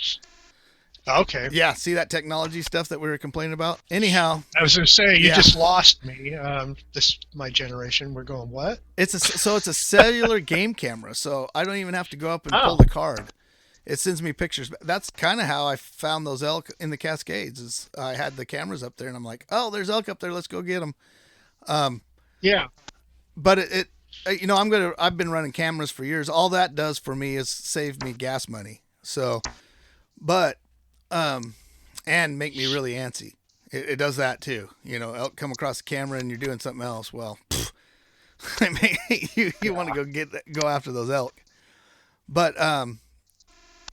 [SPEAKER 2] Okay.
[SPEAKER 1] Yeah, see that technology stuff that we were complaining about? Anyhow,
[SPEAKER 2] I was going to say, you
[SPEAKER 1] yeah.
[SPEAKER 2] just lost me. This my generation. We're going, what?
[SPEAKER 1] It's a cellular game camera, so I don't even have to go up and pull
[SPEAKER 2] Oh,
[SPEAKER 1] the card. It sends me pictures. That's kind of how I found those elk in the Cascades. Is I had the cameras up there, and I'm like, oh, there's elk up there. Let's go get them.
[SPEAKER 2] yeah.
[SPEAKER 1] But I've been running cameras for years. All that does for me is save me gas money. So, but and make me really antsy. It does that too. Elk come across the camera and you're doing something else. Well, I mean, you want to go after those elk. But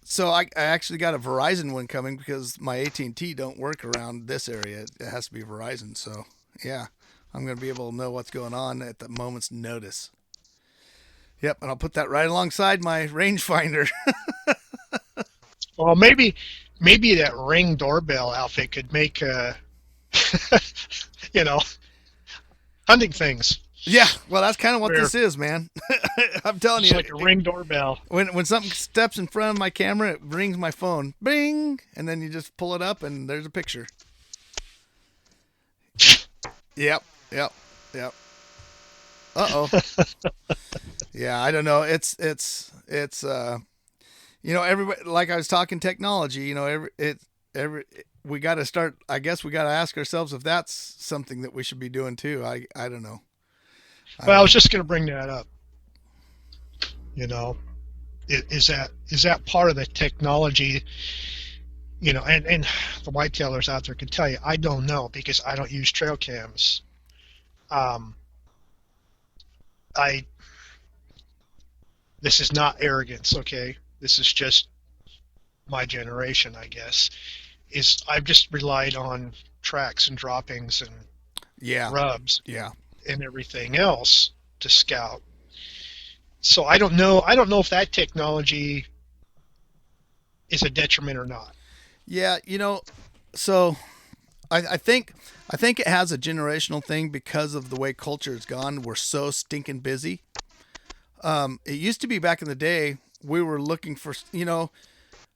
[SPEAKER 1] so I actually got a Verizon one coming because my AT&T don't work around this area. It has to be Verizon. So yeah, I'm going to be able to know what's going on at the moment's notice. Yep, and I'll put that right alongside my rangefinder.
[SPEAKER 2] Well, maybe that Ring doorbell outfit could make, you know, hunting things.
[SPEAKER 1] Yeah, well, that's kind of what
[SPEAKER 2] Where
[SPEAKER 1] this is, man. I'm telling
[SPEAKER 2] it's
[SPEAKER 1] you,
[SPEAKER 2] like a Ring doorbell.
[SPEAKER 1] when something steps in front of my camera, it rings my phone, bing, and then you just pull it up, and there's a picture. Yep. Uh-oh. Yeah, I don't know. It's everybody, like I was talking technology, we got to start, I guess we got to ask ourselves if that's something that we should be doing too. I don't know.
[SPEAKER 2] Well, I was just going to bring that up. You know, is that part of the technology? And the whitetailers out there can tell you, I don't know because I don't use trail cams. This is not arrogance, okay? This is just my generation, I guess. I've just relied on tracks and droppings and rubs and everything else to scout. So I don't know if that technology is a detriment or not.
[SPEAKER 1] Yeah, so I think it has a generational thing because of the way culture has gone. We're so stinking busy. It used to be back in the day we were looking for,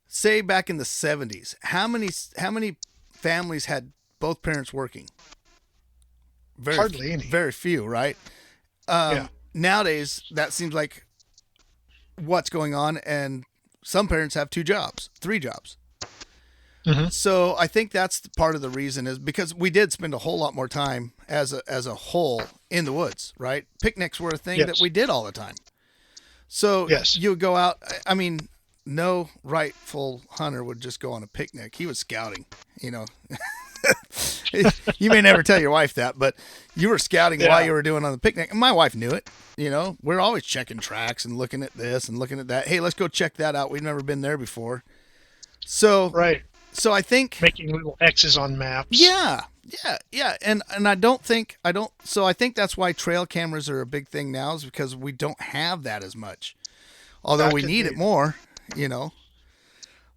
[SPEAKER 1] say back in the 70s, how many families had both parents working?
[SPEAKER 2] Hardly any.
[SPEAKER 1] Very few, right?
[SPEAKER 2] Yeah.
[SPEAKER 1] Nowadays, that seems like what's going on, and some parents have 2 jobs, 3 jobs.
[SPEAKER 2] Mm-hmm.
[SPEAKER 1] So I think that's part of the reason is because we did spend a whole lot more time as a whole in the woods, right? Picnics were a thing that we did all the time. So you would go out. I mean, no rightful hunter would just go on a picnic. He was scouting, You may never tell your wife that, but you were scouting while you were doing on the picnic. And my wife knew it. We're always checking tracks and looking at this and looking at that. Hey, let's go check that out. We've never been there before. So
[SPEAKER 2] right.
[SPEAKER 1] So I think
[SPEAKER 2] making little X's on maps.
[SPEAKER 1] Yeah. And so I think that's why trail cameras are a big thing now is because we don't have that as much. Although we need it more,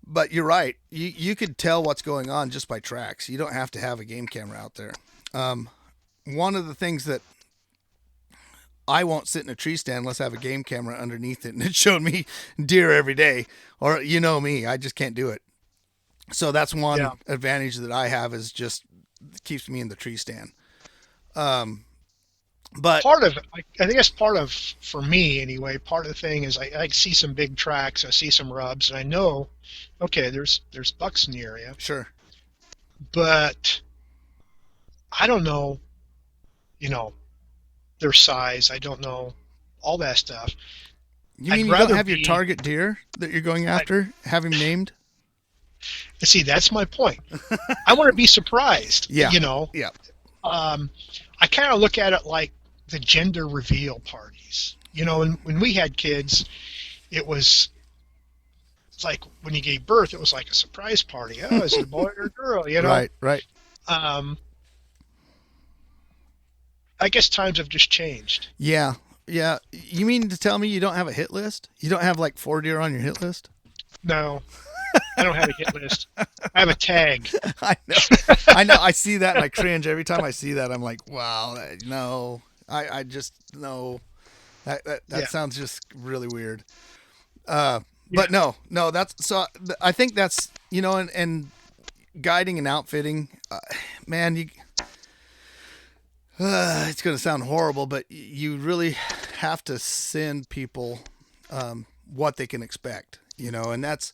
[SPEAKER 1] But you're right. You could tell what's going on just by tracks. You don't have to have a game camera out there. One of the things that I won't sit in a tree stand unless I have a game camera underneath it, and it showed me deer every day. Or me, I just can't do it. So that's one advantage that I have is just keeps me in the tree stand. But
[SPEAKER 2] part of I think that's part of, for me anyway, part of the thing is I see some big tracks, I see some rubs, and I know, okay, there's bucks in the area.
[SPEAKER 1] Sure.
[SPEAKER 2] But I don't know, their size. I don't know all that stuff.
[SPEAKER 1] You mean you don't have your target deer that you're going after? Have him named?
[SPEAKER 2] See, that's my point. I want to be surprised.
[SPEAKER 1] Yeah.
[SPEAKER 2] Yeah. I kind of look at it like the gender reveal parties. When we had kids, it's like when you gave birth, it was like a surprise party. Oh, is it a boy or a girl?
[SPEAKER 1] Right.
[SPEAKER 2] I guess times have just changed.
[SPEAKER 1] Yeah. You mean to tell me you don't have a hit list? You don't have like 4 deer on your hit list?
[SPEAKER 2] No. I don't have a hit list. I have a tag.
[SPEAKER 1] I know. I see that and I cringe every time I see that. I'm like, wow, no. I just no. That sounds just really weird.
[SPEAKER 2] Yeah.
[SPEAKER 1] but no, that's so. I think that's and guiding and outfitting, man. It's going to sound horrible, but you really have to send people what they can expect, and that's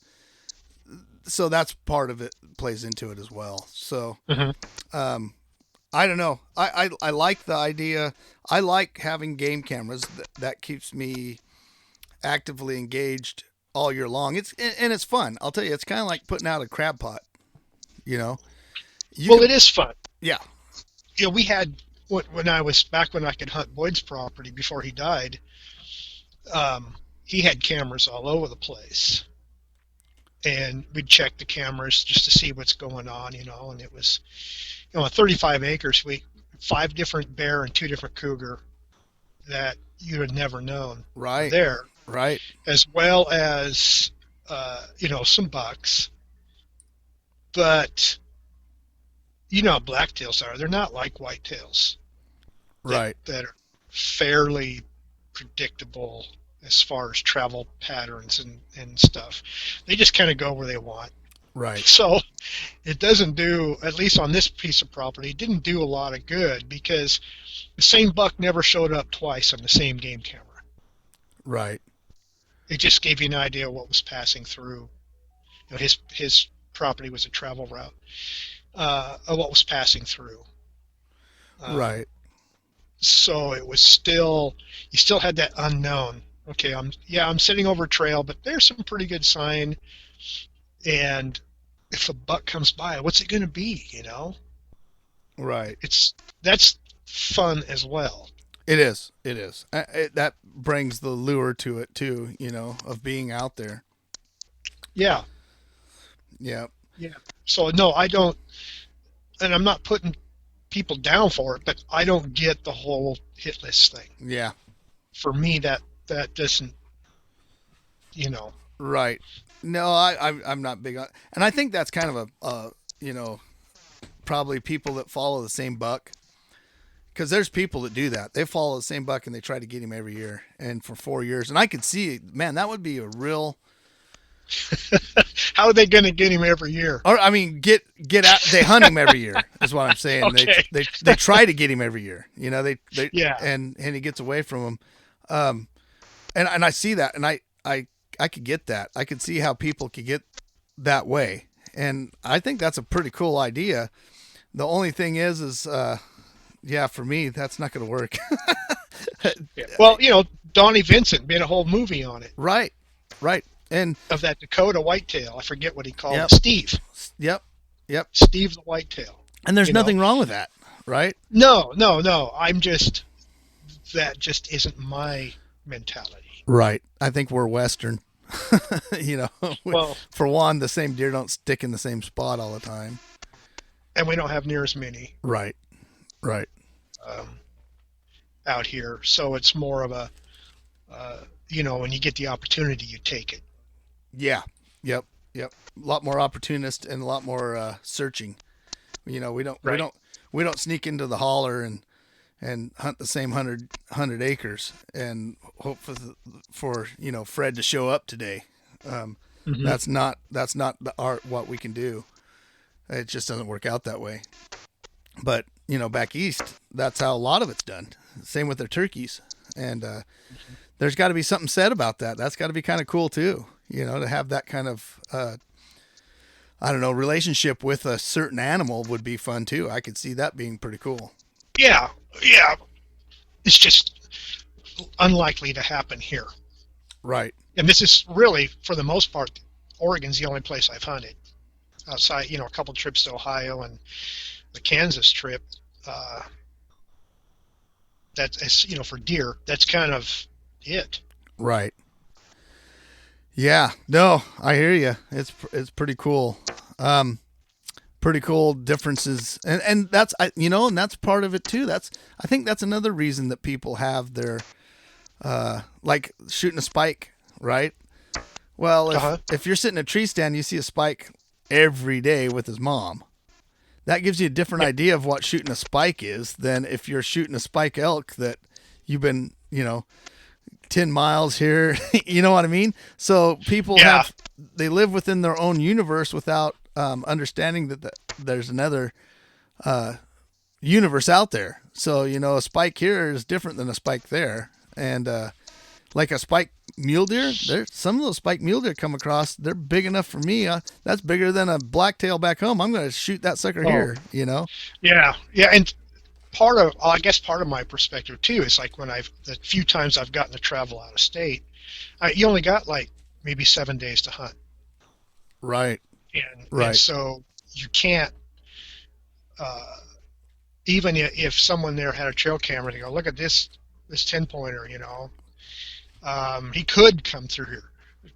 [SPEAKER 1] part of it plays into it as well. So
[SPEAKER 2] Hmm.
[SPEAKER 1] I don't know. I like the idea. I like having game cameras. That keeps me actively engaged all year long. It's fun. I'll tell you, it's kind of like putting out a crab pot. You know, you
[SPEAKER 2] Well,
[SPEAKER 1] can
[SPEAKER 2] it is fun.
[SPEAKER 1] yeah,
[SPEAKER 2] We had when I was back when I could hunt Boyd's property before he died. He had cameras all over the place, and we'd check the cameras just to see what's going on, And it was, on 35 acres, we 5 different bear and 2 different cougar that you had never known were
[SPEAKER 1] right,
[SPEAKER 2] there,
[SPEAKER 1] right,
[SPEAKER 2] as well as some bucks. But how blacktails are. They're not like whitetails that
[SPEAKER 1] right,
[SPEAKER 2] that are fairly predictable as far as travel patterns and stuff. They just kind of go where they want.
[SPEAKER 1] right,
[SPEAKER 2] So it doesn't do, at least on this piece of property, it didn't do a lot of good because the same buck never showed up twice on the same game camera.
[SPEAKER 1] right,
[SPEAKER 2] It just gave you an idea of what was passing through. His property was a travel route of what was passing through.
[SPEAKER 1] right,
[SPEAKER 2] So it was still, you still had that unknown. Okay, I'm sitting over a trail, but there's some pretty good sign. And if a buck comes by, what's it going to be?
[SPEAKER 1] right.
[SPEAKER 2] That's fun as well.
[SPEAKER 1] It is. It is. That brings the lure to it too. Of being out there.
[SPEAKER 2] Yeah,
[SPEAKER 1] Yeah.
[SPEAKER 2] yeah. So no, I don't, and I'm not putting people down for it, but I don't get the whole hit list thing.
[SPEAKER 1] Yeah.
[SPEAKER 2] For me, that doesn't, you know.
[SPEAKER 1] Right. No, I'm not big on, and I think that's kind of probably people that follow the same buck. Because there's people that do that. They follow the same buck and they try to get him every year, and for 4 years. And I could see, man, that would be a real.
[SPEAKER 2] How are they going to get him every year?
[SPEAKER 1] Or I mean, get out. They hunt him every year. Is what I'm saying.
[SPEAKER 2] Okay.
[SPEAKER 1] They try to get him every year. They
[SPEAKER 2] Yeah.
[SPEAKER 1] and he gets away from them. And I see that, and I could get that. I could see how people could get that way, and I think that's a pretty cool idea. The only thing is yeah, for me, that's not going to work.
[SPEAKER 2] Yeah. Well, Donnie Vincent made a whole movie on it
[SPEAKER 1] Right, right, and
[SPEAKER 2] of that Dakota whitetail. I forget what he called
[SPEAKER 1] Yep.
[SPEAKER 2] it. Steve.
[SPEAKER 1] yep, yep.
[SPEAKER 2] Steve the whitetail.
[SPEAKER 1] And there's
[SPEAKER 2] You know?
[SPEAKER 1] nothing wrong with that, right?
[SPEAKER 2] No, no, no. That just isn't my mentality.
[SPEAKER 1] Right. I think we're Western.
[SPEAKER 2] Well,
[SPEAKER 1] For one, the same deer don't stick in the same spot all the time.
[SPEAKER 2] and we don't have near as many
[SPEAKER 1] Right, right,
[SPEAKER 2] out here, so it's more of a, when you get the opportunity, you take it.
[SPEAKER 1] yeah, yep, yep. A lot more opportunist and a lot more searching. We don't
[SPEAKER 2] Right.
[SPEAKER 1] we don't sneak into the holler and hunt the same 100 acres and hope for Fred to show up today.
[SPEAKER 2] Mhm.
[SPEAKER 1] That's not the art what we can do. It just doesn't work out that way. But back east, that's how a lot of it's done. Same with their turkeys, and there's got to be something said about that. That's got to be kind of cool too. To have that kind of I don't know, relationship with a certain animal would be fun too. I could see that being pretty cool.
[SPEAKER 2] Yeah, yeah. It's just unlikely to happen here.
[SPEAKER 1] Right.
[SPEAKER 2] And this is really, for the most part, Oregon's the only place I've hunted. Outside, a couple trips to Ohio and the Kansas trip. That's for deer. That's kind of it.
[SPEAKER 1] Right. Yeah. No, I hear you. It's pretty cool. Pretty cool differences, and that's and that's part of it too. I think that's another reason that people have their like shooting a spike, right? Well, if you're sitting in a tree stand, you see a spike every day with his mom. That gives you a different idea of what shooting a spike is than if you're shooting a spike elk that you've been 10 miles here. You know what I mean? So people
[SPEAKER 2] Yeah.
[SPEAKER 1] they live within their own universe without understanding that there's another universe out there. So, a spike here is different than a spike there. And like a spike mule deer, some of those spike mule deer come across, they're big enough for me. That's bigger than a blacktail back home. I'm going to shoot that sucker here,
[SPEAKER 2] Yeah. Yeah. And I guess part of my perspective too is like the few times I've gotten to travel out of state, you only got like maybe 7 days to hunt.
[SPEAKER 1] Right.
[SPEAKER 2] And so you can't, even if someone there had a trail camera, they go, look at this 10-pointer, he could come through here.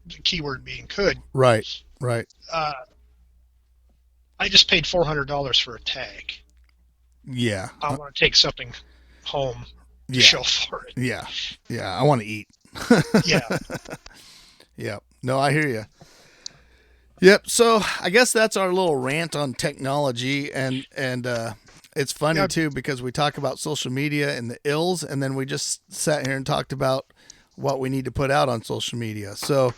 [SPEAKER 2] The keyword being could.
[SPEAKER 1] Right.
[SPEAKER 2] I just paid $400 for a tag.
[SPEAKER 1] Yeah.
[SPEAKER 2] I want to take something home to show for it.
[SPEAKER 1] Yeah. I want to eat.
[SPEAKER 2] Yeah.
[SPEAKER 1] Yeah. No, I hear you. Yep. So I guess that's our little rant on technology, and it's funny too because we talk about social media and the ills, and then we just sat here and talked about what we need to put out on social media. So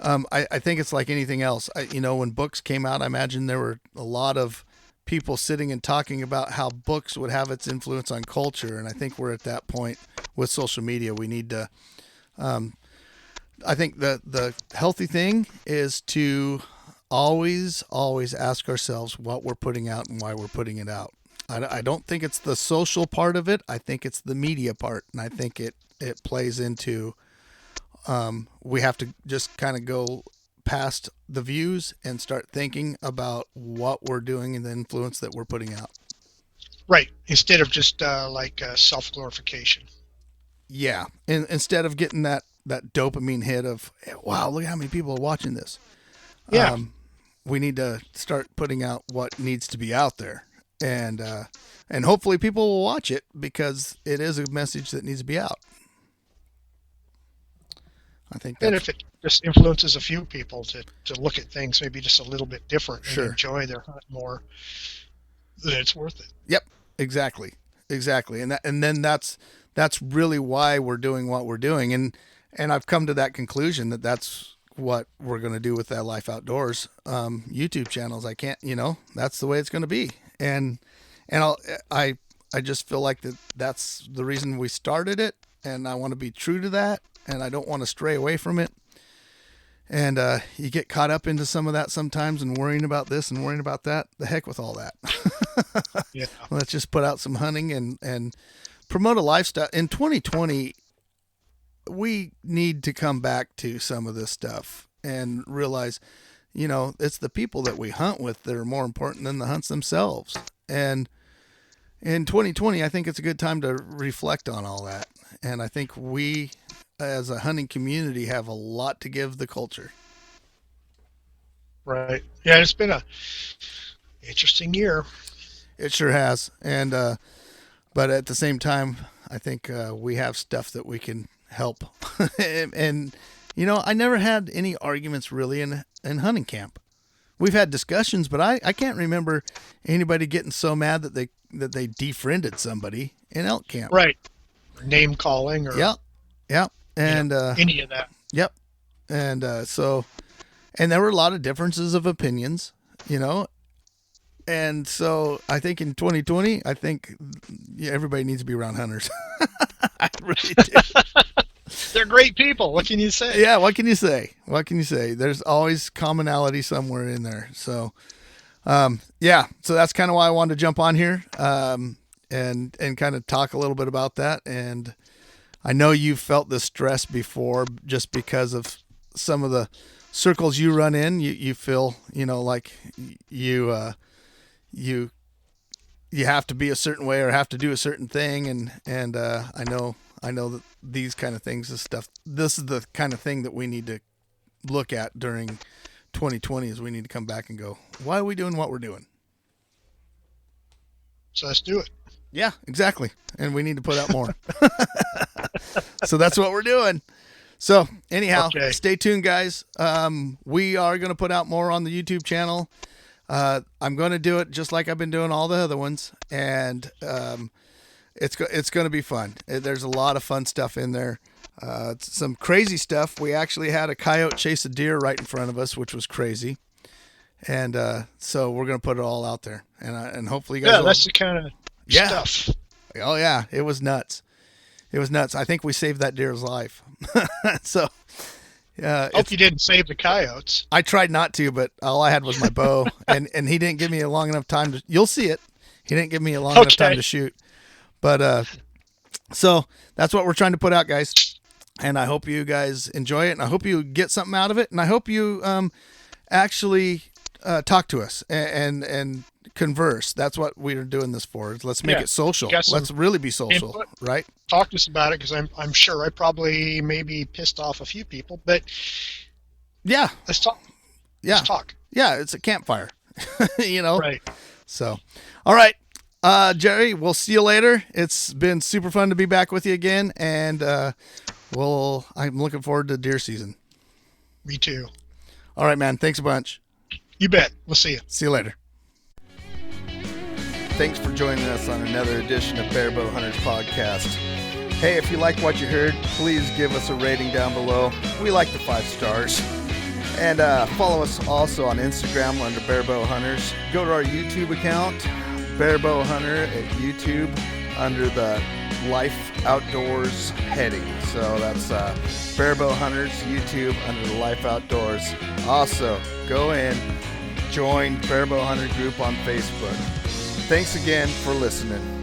[SPEAKER 1] I think it's like anything else. When books came out, I imagine there were a lot of people sitting and talking about how books would have its influence on culture, and I think we're at that point with social media. We need to. I think the healthy thing is to always ask ourselves what we're putting out and why we're putting it out. I don't think it's the social part of it. I think it's the media part, and I think it plays into we have to just kind of go past the views and start thinking about what we're doing and the influence that we're putting out.
[SPEAKER 2] Right. Instead of just self-glorification.
[SPEAKER 1] Yeah. And instead of getting that dopamine hit of, wow, look how many people are watching this.
[SPEAKER 2] Yeah.
[SPEAKER 1] We need to start putting out what needs to be out there. And hopefully people will watch it because it is a message that needs to be out. I think that's...
[SPEAKER 2] And if it just influences a few people to look at things maybe just a little bit different and enjoy their hunt more, then it's worth it.
[SPEAKER 1] Yep, exactly. And then that's really why we're doing what we're doing. And I've come to that conclusion that that's what we're going to do with that Life Outdoors YouTube channels. I can't, that's the way it's going to be. And I just feel like that's the reason we started it, and I want to be true to that, and I don't want to stray away from it. And you get caught up into some of that sometimes and worrying about this and worrying about that. The heck with all that.
[SPEAKER 2] Yeah.
[SPEAKER 1] Let's just put out some hunting and promote a lifestyle. In 2020, we need to come back to some of this stuff and realize, it's the people that we hunt with that are more important than the hunts themselves. And in 2020, I think it's a good time to reflect on all that. And I think we, as a hunting community, have a lot to give the culture.
[SPEAKER 2] Right. Yeah, it's been a interesting year.
[SPEAKER 1] It sure has. And but at the same time, I think we have stuff that we can help. And I never had any arguments really in hunting camp. We've had discussions, but I can't remember anybody getting so mad that they defriended somebody in elk camp.
[SPEAKER 2] Right. Name calling or
[SPEAKER 1] Yep. And
[SPEAKER 2] any of that.
[SPEAKER 1] Yep. And and there were a lot of differences of opinions, And so I think in 2020, everybody needs to be around hunters. I really do.
[SPEAKER 2] They're great people. What can you say?
[SPEAKER 1] Yeah, what can you say? There's always commonality somewhere in there. So, so that's kind of why I wanted to jump on here and kind of talk a little bit about that. And I know you've felt the stress before just because of some of the circles you run in. You feel, like you have to be a certain way or have to do a certain thing. And I know that these kind of things is stuff. This is the kind of thing that we need to look at during 2020 is we need to come back and go, why are we doing what we're doing?
[SPEAKER 2] So let's do it.
[SPEAKER 1] Yeah, exactly. And we need to put out more. So that's what we're doing. So anyhow, Stay tuned, guys. We are going to put out more on the YouTube channel. I'm going to do it just like I've been doing all the other ones. And, it's going to be fun. There's a lot of fun stuff in there. some crazy stuff. We actually had a coyote chase a deer right in front of us, which was crazy. And so we're going to put it all out there. And hopefully you guys will...
[SPEAKER 2] that's the kind of stuff.
[SPEAKER 1] Oh, yeah. It was nuts. It was nuts. I think we saved that deer's life. So...
[SPEAKER 2] hope you didn't save the coyotes.
[SPEAKER 1] I tried not to, but all I had was my bow, and he didn't give me a long enough time to. You'll see it. He didn't give me a long enough time to shoot. But so that's what we're trying to put out, guys. And I hope you guys enjoy it, and I hope you get something out of it, and I hope you actually talk to us and converse. That's what we're doing this for. Let's make it social. Let's really be social, input. Right?
[SPEAKER 2] Talk to us about it, because I'm sure I probably maybe pissed off a few people, but
[SPEAKER 1] yeah,
[SPEAKER 2] let's talk.
[SPEAKER 1] Yeah,
[SPEAKER 2] let's talk.
[SPEAKER 1] Yeah, it's a campfire,
[SPEAKER 2] Right.
[SPEAKER 1] So, all right, Jerry, we'll see you later. It's been super fun to be back with you again, and I'm looking forward to deer season.
[SPEAKER 2] Me too.
[SPEAKER 1] All right, man. Thanks a bunch.
[SPEAKER 2] You bet. We'll see you.
[SPEAKER 1] See you later. Thanks for joining us on another edition of Barebow Hunters Podcast. Hey, if you like what you heard, please give us a rating down below. We like the 5 stars. And follow us also on Instagram under Barebow Hunters. Go to our YouTube account, Barebow Hunter at YouTube, under the Life Outdoors heading. So that's Barebow Hunters YouTube under the Life Outdoors. Also, go and join Barebow Hunter group on Facebook. Thanks again for listening.